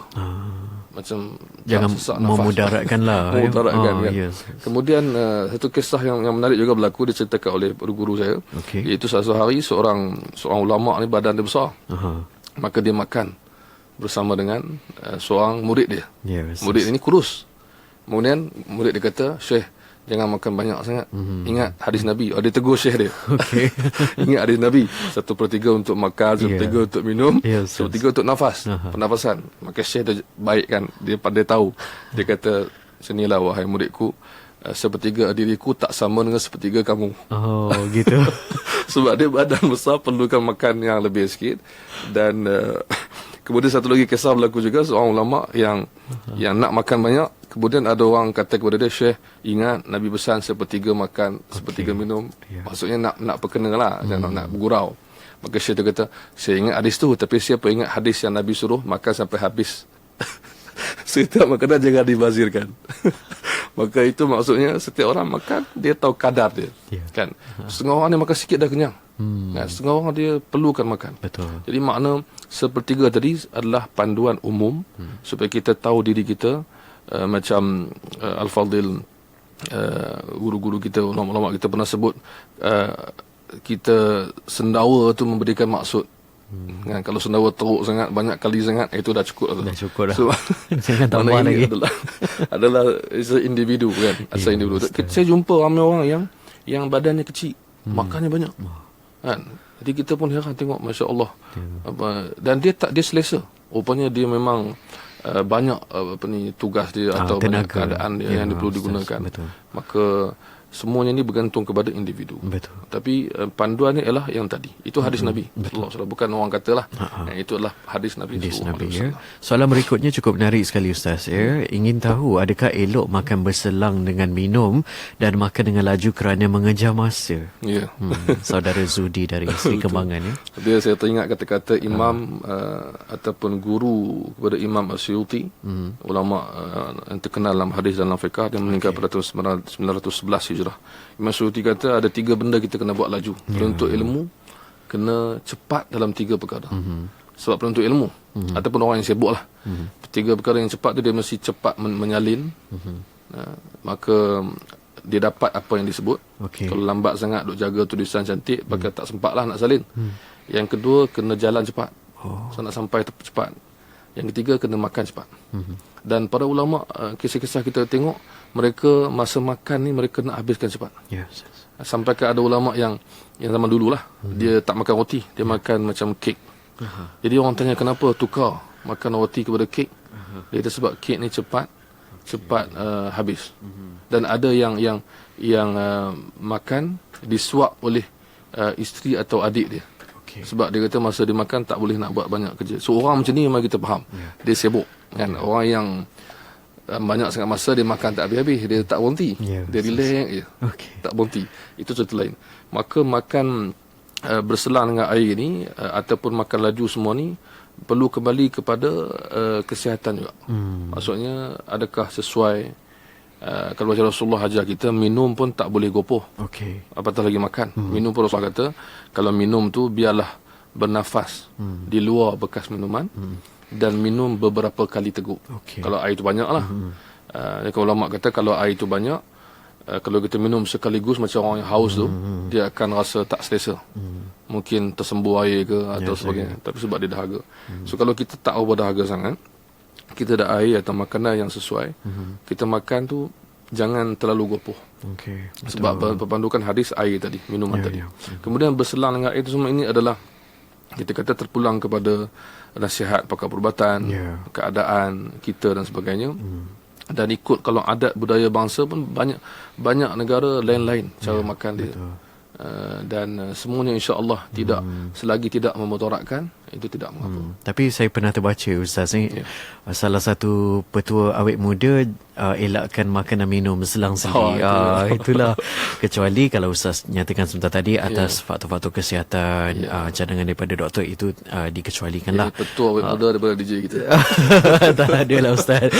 Macam jangan memudaratkanlah. Memudaratkan kan. Kemudian satu kisah yang menarik juga berlaku, diceritakan oleh guru saya. Iaitu satu hari seorang ulama ni badan dia besar. Maka dia makan bersama dengan seorang murid dia. Murid ini kurus. Kemudian murid dia kata, "Syekh, jangan makan banyak sangat. Ingat hadis Nabi." Dia tegur Syekh dia. Ingat hadis Nabi. 1/3 untuk makan, 1/3 untuk minum, 1/3 untuk nafas, pernafasan. Maka Syekh dia baik kan. Dia pandai tahu. Dia kata, "Sinilah wahai muridku, 1/3 diriku tak sama dengan 1/3 kamu." Gitu. Sebab dia badan besar, perlukan makan yang lebih sikit. Dan kemudian satu lagi kisah berlaku juga, seorang ulama yang nak makan banyak. Kemudian ada orang kata kepada dia, "Syekh, ingat Nabi pesan 1/3 makan, 1/3 minum." Maksudnya nak perkena lah, nak bergurau. Maka Syekh dia kata, "Saya ingat hadis tu, tapi siapa ingat hadis yang Nabi suruh makan sampai habis." Setiap makanan jangan dibazirkan. Maka itu maksudnya setiap orang makan, dia tahu kadar dia. Kan? Setengah orang dia makan sikit dah kenyang. Setengah orang dia perlukan makan. Jadi makna 1/3 tadi adalah panduan umum supaya kita tahu diri kita. Macam Al-Fadil, guru-guru kita, ulama-ulama kita pernah sebut, kita sendawa tu memberikan maksud. Kan, kalau sendawa teruk sangat, banyak kali sangat, itu dah cukup lah. So, jangan tambah lagi. adalah individu kan, asal individu. Saya jumpa ramai orang yang badannya kecil, makannya banyak. Kan? Jadi kita pun heran tengok, Masya Allah. Dan dia selesa. Rupanya dia memang banyak tugas dia atau banyak keadaan dia yang dia perlu digunakan. Maka semuanya ini bergantung kepada individu. Tapi panduannya ialah yang tadi. Itu hadis Nabi sallallahu alaihi wasallam, bukan orang katalah. Itu adalah hadis Nabi sallallahu alaihi wasallam. Soalan berikutnya cukup menarik sekali Ustaz. Ingin tahu, adakah elok makan berselang dengan minum dan makan dengan laju kerana mengejar masa? Saudara Zudi dari Sri Kembangan. Dia, saya teringat kata-kata imam ataupun guru kepada Imam Asyuti, ulama yang terkenal dalam hadis dalam fiqh. Dia meninggal pada tahun 911 Hijrah. Imam Asyuti kata ada 3 benda kita kena buat laju. Penuntut ilmu kena cepat dalam 3 perkara. Sebab penuntut ilmu ataupun orang yang sibuk lah, 3 perkara yang cepat tu dia mesti cepat menyalin. Maka dia dapat apa yang disebut. Kalau lambat sangat duk jaga tulisan cantik, maka tak sempat lah nak salin. Yang kedua, kena jalan cepat. So, nak sampai cepat. Yang ketiga, kena makan cepat. Dan para ulama, kisah-kisah kita tengok, mereka masa makan ni mereka nak habiskan cepat. Sampai ke ada ulama yang zaman dulu lah, dia tak makan roti, dia makan macam kek. Jadi orang tanya kenapa tukar makan roti kepada kek. Dia kata sebab kek ni cepat habis. Dan ada yang makan disuap oleh isteri atau adik dia. Sebab dia kata masa dia makan tak boleh nak buat banyak kerja. So orang macam ni memang kita faham. Dia sibuk kan. Orang yang banyak sangat masa, dia makan tak habis-habis, dia tak berhenti. Dia relax je. Tak berhenti. Itu cerita lain. Maka makan berselang dengan air ni ataupun makan laju semua ni perlu kembali kepada kesihatan juga. Maksudnya adakah sesuai, kalau macam Rasulullah ajar kita, minum pun tak boleh gopoh. Apatah lagi makan. Minum pun Rasulullah kata, kalau minum tu biarlah bernafas di luar bekas minuman dan minum beberapa kali teguk. Kalau air tu banyak lah. Kalau ulama kata kalau air tu banyak, kalau kita minum sekaligus macam orang yang haus tu, dia akan rasa tak selesa. Mungkin tersembuh air ke atau sebagainya. Tapi sebab dia dahaga. So kalau kita tak berdahaga sangat, kita ada air atau makanan yang sesuai, kita makan tu jangan terlalu gopoh. Okey. Sebab berpandukan hadis air tadi, minuman Ya, tadi. ya. Kemudian berselang dengan air itu semua, ini adalah kita kata terpulang kepada nasihat pakar perubatan, Ya. keadaan kita dan sebagainya. Dan ikut kalau adat budaya bangsa pun banyak negara lain-lain cara makan dia. Dan semuanya insya-Allah tidak selagi tidak memudaratkan, itu tidak mengapa. Tapi saya pernah terbaca Ustaz ni, salah satu petua awet muda elakkan makan dan minum selang-seli. Itulah. Kecuali kalau Ustaz nyatakan sebentar tadi atas faktor-faktor kesihatan, cadangan daripada doktor, itu dikecualikan lah. Petua awet muda daripada DJ kita. Tak ada lah Ustaz.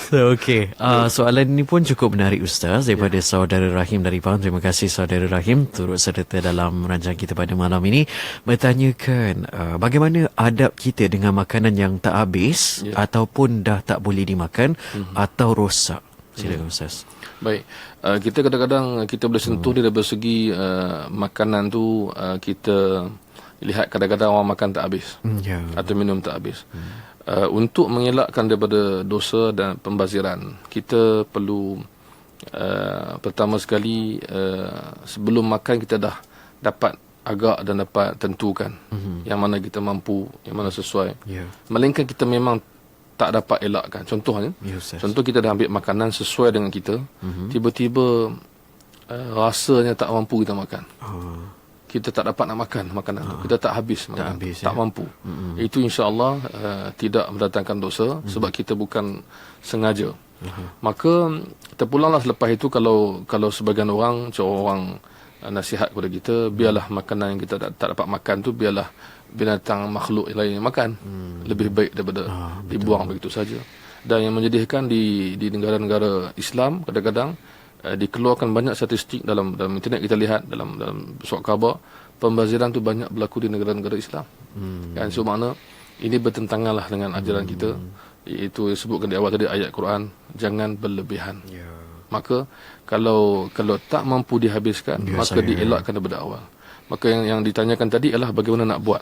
So, okey. Soalan ini pun cukup menarik Ustaz daripada saudara Rahim dari Pahang. Terima kasih saudara Rahim turut serta dalam rancangan kita pada malam ini. Bertanyakan bagaimana adab kita dengan makanan yang tak habis ataupun dah tak boleh dimakan atau rosak. Silakan Ustaz. Baik, kita kadang-kadang kita boleh sentuh dia dari segi makanan tu, kita lihat kadang-kadang orang makan tak habis atau minum tak habis. Untuk mengelakkan daripada dosa dan pembaziran, kita perlu pertama sekali sebelum makan kita dah dapat agak dan dapat tentukan yang mana kita mampu, yang mana sesuai. Melainkan kita memang tak dapat elakkan. Contohnya, contoh kita dah ambil makanan sesuai dengan kita, tiba-tiba rasanya tak mampu kita makan. Kita tak dapat nak makan makanan tu. Kita tak habis makan. Tak mampu. Itu insya-Allah tidak mendatangkan dosa sebab kita bukan sengaja. Maka terpulanglah selepas itu kalau sebagian orang, orang nasihat kepada kita, biarlah makanan yang kita tak dapat makan tu biarlah binatang makhluk lain yang makan. Lebih baik daripada dibuang begitu saja. Dan yang menyedihkan di negara-negara Islam, kadang-kadang dikeluarkan banyak statistik dalam internet, kita lihat dalam surat khabar, pembaziran tu banyak berlaku di negara-negara Islam. Kan, so makna ini bertentanganlah dengan ajaran kita, iaitu disebutkan di awal tadi ayat Quran, jangan berlebihan. Maka kalau tak mampu dihabiskan, maka dielakkan daripada awal. Maka yang ditanyakan tadi ialah bagaimana nak buat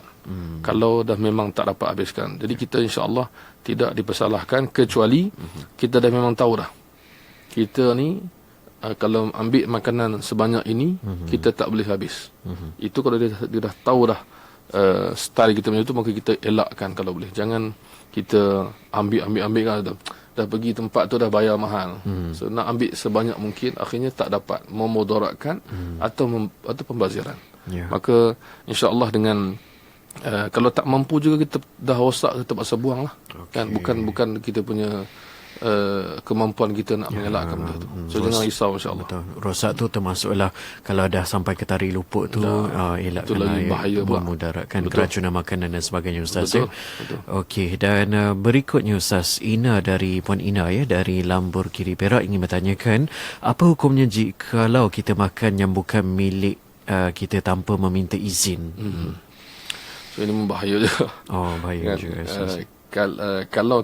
kalau dah memang tak dapat habiskan. Jadi kita insya-Allah tidak dipersalahkan, kecuali kita dah memang tahu dah kita ni kalau ambil makanan sebanyak ini kita tak boleh habis. Itu kalau dia dah tahu dah style kita macam tu, maka kita elakkan kalau boleh. Jangan kita ambil kan, dah pergi tempat tu dah bayar mahal. So nak ambil sebanyak mungkin, akhirnya tak dapat, memudaratkan atau pembaziran. Maka insya-Allah dengan kalau tak mampu juga kita dah rosak, kita terpaksa buang lah. Kan, bukan kita punya kemampuan kita nak mengelakkan benda tu. So jangan risau insya-Allah. Rosak tu termasuklah kalau dah sampai ke tarik luput tu, elakkan lagi bahaya pula, memudaratkan keracunan makanan dan sebagainya Ustaz. Betul. Okey, dan berikutnya Ustaz, Ina dari Puan Ina dari Lambur Kiri Perak ingin bertanyakan, apa hukumnya jikalau kita makan yang bukan milik kita tanpa meminta izin? So ini membahaya juga. Bahaya juga. Kalau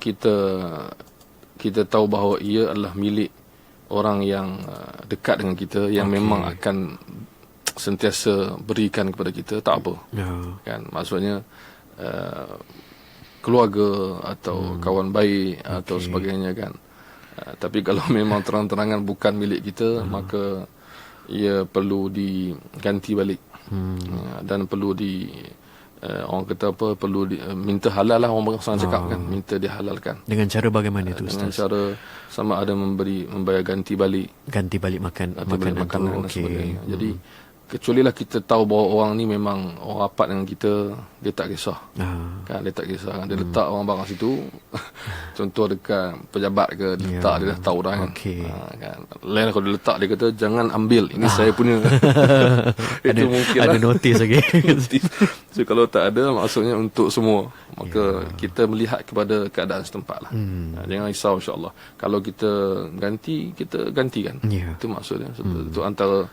kita tahu bahawa ia adalah milik orang yang dekat dengan kita, yang memang akan sentiasa berikan kepada kita, tak apa. Kan, maksudnya keluarga atau kawan baik atau sebagainya kan. Tapi kalau memang terang-terangan bukan milik kita, maka ia perlu diganti balik. Dan perlu orang kata apa, perlu minta halal lah, orang bangsa cakap kan, minta dihalalkan. Dengan cara bagaimana itu Ustaz? Dengan cara sama ada membayar ganti balik makanan dan sebagainya. Jadi kecualilah kita tahu bahawa orang ni memang orang rapat dengan kita, dia tak kisah. Kan, dia tak kisah kan, dia letak orang barang situ. Contoh dekat pejabat ke, dia letak, dia dah tahu dah kan. Kan. Lain kalau dia letak, dia kata jangan ambil, ini saya punya. Itu mungkin ada notis lagi. So kalau tak ada, maksudnya untuk semua. Maka kita melihat kepada keadaan setempat lah. Jangan risau insya-Allah. Kalau kita ganti, kita gantikan. Itu maksudnya. Itu antara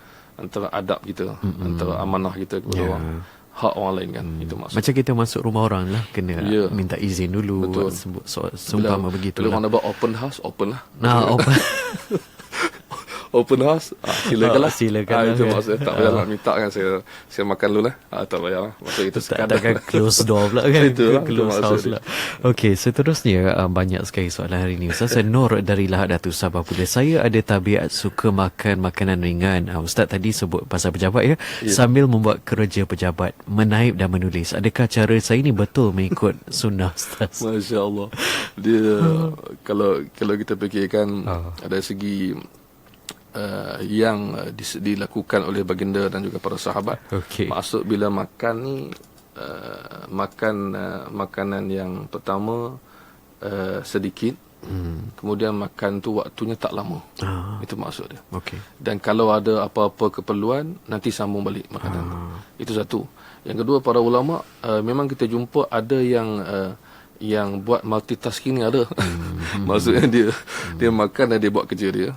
adab kita, antara amanah kita kepada orang, hak orang lain kan. Itu maksud. Macam kita masuk rumah orang lah, kena minta izin dulu. Betul. Sumpama begitu. Bila orang nak buat open house, open lah. Open. open house, silakanlah. Silakanlah, Itu kan. maksudnya tak payah nak minta kan, saya makan dulu lah. Tak payah lah. Maksud itu sekadar. Takkan close door pula kan. Itulah, itu Close maksud house dia. pula. Okey, seterusnya banyak sekali soalan hari ini. Ustaz Nur dari Lahad Datuk Sabah Pula. Saya ada tabiat suka makan makanan ringan. Ustaz tadi sebut pasal pejabat ya. Sambil membuat kerja pejabat, menaip dan menulis. Adakah cara saya ni betul mengikut sunnah Ustaz? Masya Allah. Dia kalau kita fikirkan dari segi yang dilakukan oleh baginda dan juga para sahabat. Okey. Maksud bila makan ni makanan yang pertama sedikit. Kemudian makan tu waktunya tak lama. Itu maksud dia. Okey. Dan kalau ada apa-apa keperluan, nanti sambung balik makanan tu. Itu satu. Yang kedua, para ulama memang kita jumpa ada yang buat multitasking ni ada. Maksudnya dia makan dan dia buat kerja dia.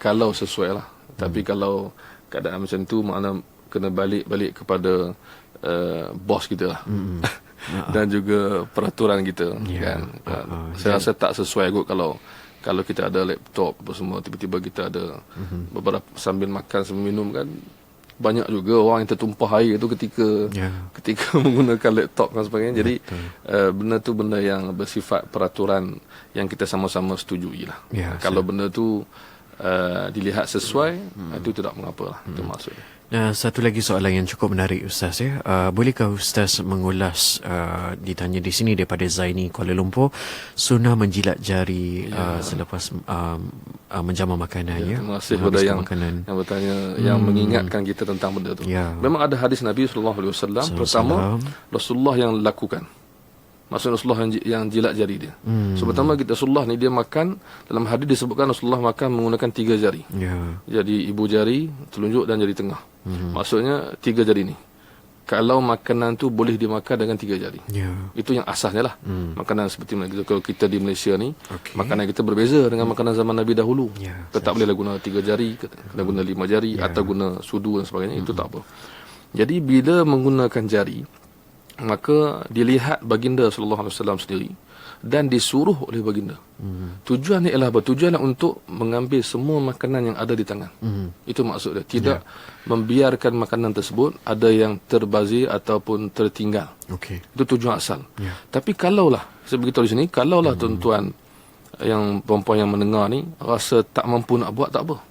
Kalau sesuai lah. Tapi kalau keadaan macam tu, makna kena balik kepada bos kita lah. Dan juga peraturan kita. Kan? Saya rasa tak sesuai kot kalau kita ada laptop apa semua, tiba-tiba kita ada beberapa sambil makan sambil minum kan. Banyak juga orang yang tertumpah air tu ketika menggunakan laptop dan sebagainya. Jadi benda tu benda yang bersifat peraturan yang kita sama-sama setujui lah. Kalau benda tu dilihat sesuai, itu tidak mengapa lah. Itu maksudnya. Satu lagi soalan yang cukup menarik Ustaz ya. Bolehkah Ustaz mengulas ditanya di sini daripada Zaini Kuala Lumpur, sunnah menjilat jari selepas menjamu makanan ya. Terima kasih kepada yang bertanya, yang mengingatkan kita tentang benda tu. Memang ada hadis Nabi SAW. Pertama, Rasulullah yang lakukan. Maksud Rasulullah yang jilat jari dia. So pertama kita Rasulullah ni dia makan, dalam hadis disebutkan Rasulullah makan menggunakan 3 jari. Jadi ibu jari, telunjuk dan jari tengah. Maksudnya 3 jari ni. Kalau makanan tu boleh dimakan dengan 3 jari. Itu yang asasnya lah. Makanan seperti mana kalau kita di Malaysia ni, makanan kita berbeza dengan makanan zaman Nabi dahulu. Kita tak boleh guna 3 jari, kena guna 5 jari atau guna sudu dan sebagainya. Itu tak apa. Jadi bila menggunakan jari, maka dilihat baginda sallallahu alaihi wasallam sendiri dan disuruh oleh baginda. Tujuannya ialah apa? Tujuannya untuk mengambil semua makanan yang ada di tangan. Itu maksud dia. Tidak membiarkan makanan tersebut ada yang terbazir ataupun tertinggal. Itu tujuan asal. Tapi kalaulah, saya beritahu di sini, kalaulah tuan-tuan yang perempuan yang mendengar ni rasa tak mampu nak buat, tak apa.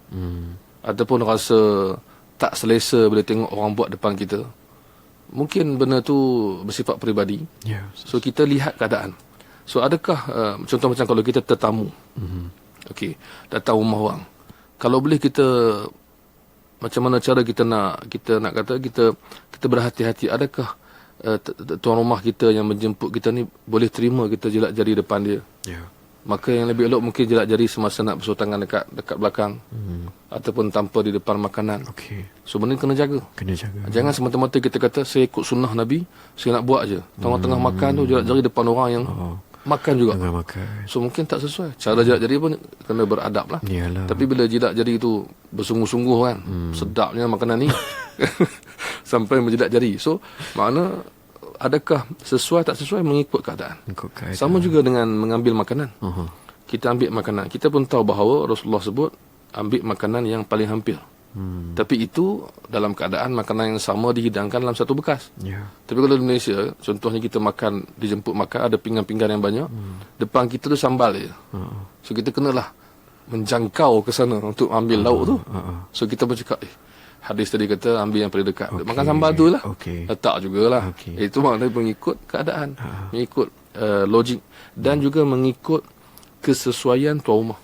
Ataupun rasa tak selesa bila tengok orang buat depan kita, mungkin benda tu bersifat peribadi. So kita lihat keadaan. So adakah contoh macam kalau kita tetamu. Okey, datang rumah orang. Kalau boleh kita macam mana cara kita nak kata kita berhati-hati. Adakah tuan rumah kita yang menjemput kita ni boleh terima kita jilat jari depan dia? Maka yang lebih elok mungkin jilat jari semasa nak basuh tangan dekat belakang. Ataupun tanpa di depan makanan. So benda ni kena jaga. Jangan semata-mata kita kata saya ikut sunnah Nabi, saya nak buat je. Tengah-tengah makan tu jilat jari depan orang yang makan juga. So mungkin tak sesuai. Cara jilat jari pun kena beradab lah. Tapi bila jilat jari tu bersungguh-sungguh kan, sedapnya makanan ni sampai menjilat jari. So makna adakah sesuai tak sesuai mengikut keadaan. Sama juga dengan mengambil makanan. Kita ambil makanan. Kita pun tahu bahawa Rasulullah sebut ambil makanan yang paling hampir. Tapi itu dalam keadaan makanan yang sama dihidangkan dalam satu bekas. Tapi kalau di Malaysia, contohnya kita makan, dijemput makan, ada pinggan-pinggan yang banyak. Depan kita tu sambal je. So kita kenalah menjangkau ke sana untuk ambil lauk tu. So kita pun cakap, hadis tadi kata ambil yang paling dekat. Makan sambal tu lah. Letak jugalah. Itu maknanya mengikut keadaan. Mengikut logik. Dan juga mengikut kesesuaian tuan rumah.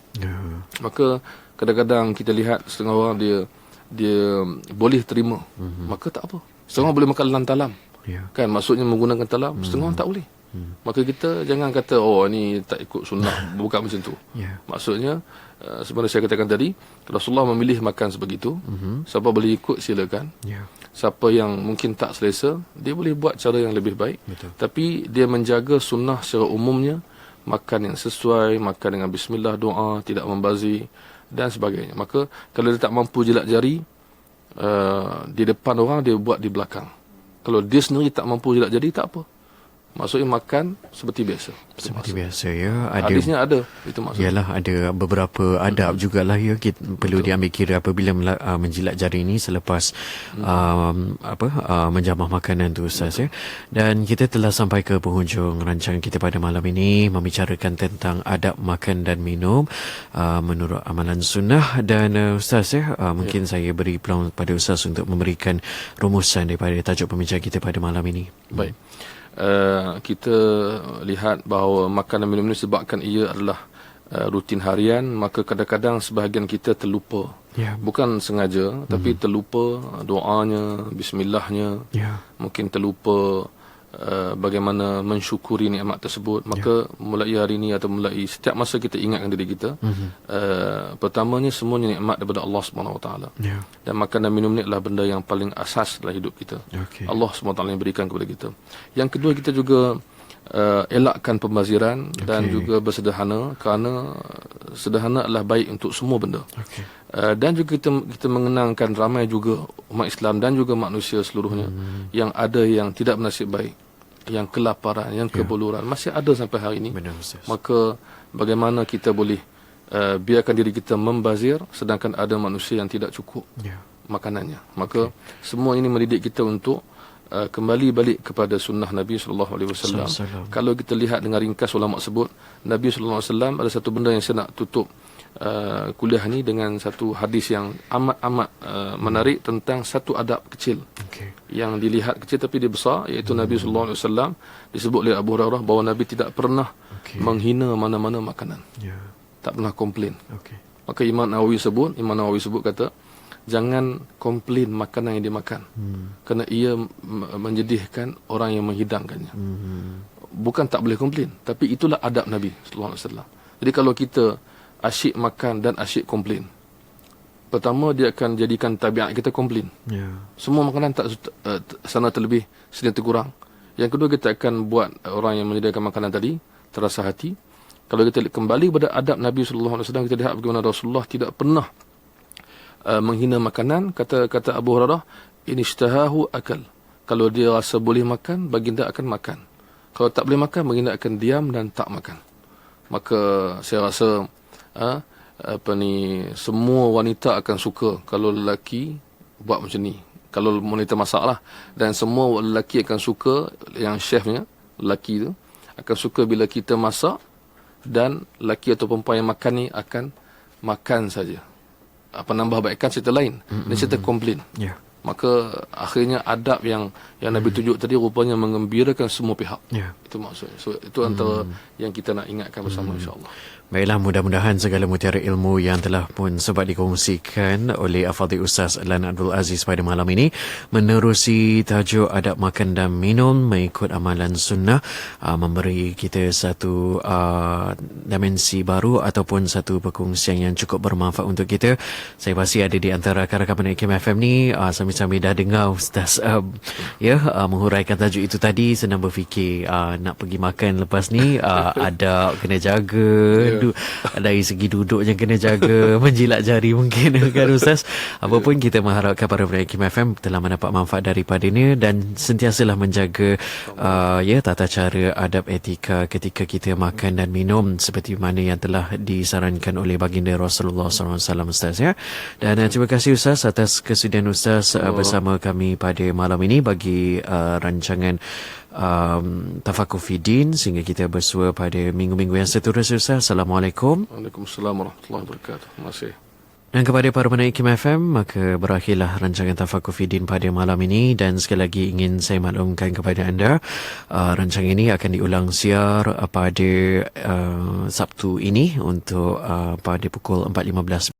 Maka kadang-kadang kita lihat setengah orang dia boleh terima. Maka tak apa. Setengah orang boleh makan lantalam. Kan maksudnya menggunakan talam. Setengah orang tak boleh. Maka kita jangan kata ni tak ikut sunnah. Bukan macam tu. Maksudnya sebenarnya saya katakan tadi, Rasulullah memilih makan sebegitu. Siapa boleh ikut silakan. Siapa yang mungkin tak selesa, dia boleh buat cara yang lebih baik. Tapi dia menjaga sunnah secara umumnya, makan yang sesuai, makan dengan bismillah, doa, tidak membazir dan sebagainya. Maka kalau dia tak mampu jilat jari di depan orang, dia buat di belakang. Kalau dia sendiri tak mampu jilat jari, tak apa. Maksudnya makan seperti biasa. Seperti biasa ya. Hadisnya ada. Itu maksudnya. Yalah, ada beberapa adab jugalah ya, kita perlu diambil kira apabila menjilat jari ini selepas menjamah makanan tu, Ustaz ya. Dan kita telah sampai ke penghujung rancangan kita pada malam ini, membicarakan tentang adab makan dan minum menurut amalan sunnah. Dan Ustaz ya, mungkin saya beri peluang pada Ustaz untuk memberikan rumusan daripada tajuk pembicaraan kita pada malam ini. Baik. Kita lihat bahawa makan dan minum ini sebabkan ia adalah rutin harian, maka kadang-kadang sebahagian kita terlupa. Bukan sengaja, tapi terlupa doanya, bismillahnya. Mungkin terlupa bagaimana mensyukuri nikmat tersebut. Maka mulai hari ini atau mulai setiap masa kita ingatkan diri kita, pertamanya semuanya nikmat daripada Allah SWT. Dan makan dan minum ni adalah benda yang paling asas dalam hidup kita. Allah SWT yang berikan kepada kita. Yang kedua, kita juga elakkan pembaziran dan juga bersederhana, kerana sederhana adalah baik untuk semua benda. Dan juga kita mengenangkan ramai juga umat Islam dan juga manusia seluruhnya yang ada yang tidak bernasib baik, yang kelaparan, yang kebuluran, masih ada sampai hari ini. Maka bagaimana kita boleh biarkan diri kita membazir sedangkan ada manusia yang tidak cukup makanannya. Maka semua ini mendidik kita untuk kembali balik kepada sunnah Nabi SAW. Kalau kita lihat dengan ringkas ulama sebut, Nabi SAW ada satu benda yang saya nak tutup kuliah ni dengan satu hadis yang amat menarik tentang satu adab kecil yang dilihat kecil tapi dia besar, iaitu Nabi SAW disebut oleh Abu Hurairah bahawa Nabi tidak pernah menghina mana-mana makanan, tak pernah komplain. Maka Imam Nawawi sebut kata, jangan komplain makanan yang dimakan, kerana ia menjadikan orang yang menghidangkannya. Bukan tak boleh komplain, tapi itulah adab Nabi SAW. Jadi kalau kita asyik makan dan asyik komplain, pertama dia akan jadikan tabiat kita komplain. Semua makanan tak sana terlebih, sini terkurang. Yang kedua, kita akan buat orang yang menyediakan makanan tadi terasa hati. Kalau kita kembali pada adab Nabi SAW, kita lihat bagaimana Rasulullah tidak pernah menghina makanan. Kata Abu Hurairah, inishtahahu akal. Kalau dia rasa boleh makan, baginda akan makan. Kalau tak boleh makan, baginda akan diam dan tak makan. Maka saya rasa semua wanita akan suka kalau lelaki buat macam ni. Kalau wanita masak lah. Dan semua lelaki akan suka, yang chefnya, lelaki tu akan suka bila kita masak dan lelaki atau perempuan yang makan ni akan makan saja. Penambahbaikan cerita lain. Dan cerita komplain. Maka akhirnya adab yang Nabi tunjuk tadi rupanya mengembirakan semua pihak. Itu maksudnya. So, itu antara yang kita nak ingatkan bersama, insya-Allah. Baiklah, mudah-mudahan segala mutiara ilmu yang telah pun sempat dikongsikan oleh Al-Fadhil Ustaz Adlan Abdul Aziz pada malam ini menerusi tajuk adab makan dan minum mengikut amalan sunnah, memberi kita satu dimensi baru ataupun satu perkongsian yang cukup bermanfaat untuk kita. Saya pasti ada di antara rakan-rakan pendengar FM ni sambil-sambil dah dengar Ustaz menghuraikan tajuk itu tadi, senang berfikir nak pergi makan lepas ni adab kena jaga, dari segi duduknya kena jaga, menjilat jari mungkin kan Ustaz. Apapun kita mengharapkan para pendengar FM telah mendapat manfaat daripadanya dan sentiasalah menjaga tata cara adab etika ketika kita makan dan minum seperti mana yang telah disarankan oleh baginda Rasulullah SAW, Ustaz ya. Dan terima kasih Ustaz atas kesudian Ustaz bersama kami pada malam ini bagi rancangan Tafakuh Fiddin, sehingga kita bersua pada minggu-minggu yang seterusnya. Assalamualaikum. Waalaikumsalam warahmatullahi wabarakatuh. Terima kasih. Dan kepada para pendengar Hikmah FM, maka berakhirlah rancangan Tafakuh Fiddin pada malam ini. Dan sekali lagi ingin saya maklumkan kepada anda, rancangan ini akan diulang siar pada Sabtu ini untuk pada pukul 4.15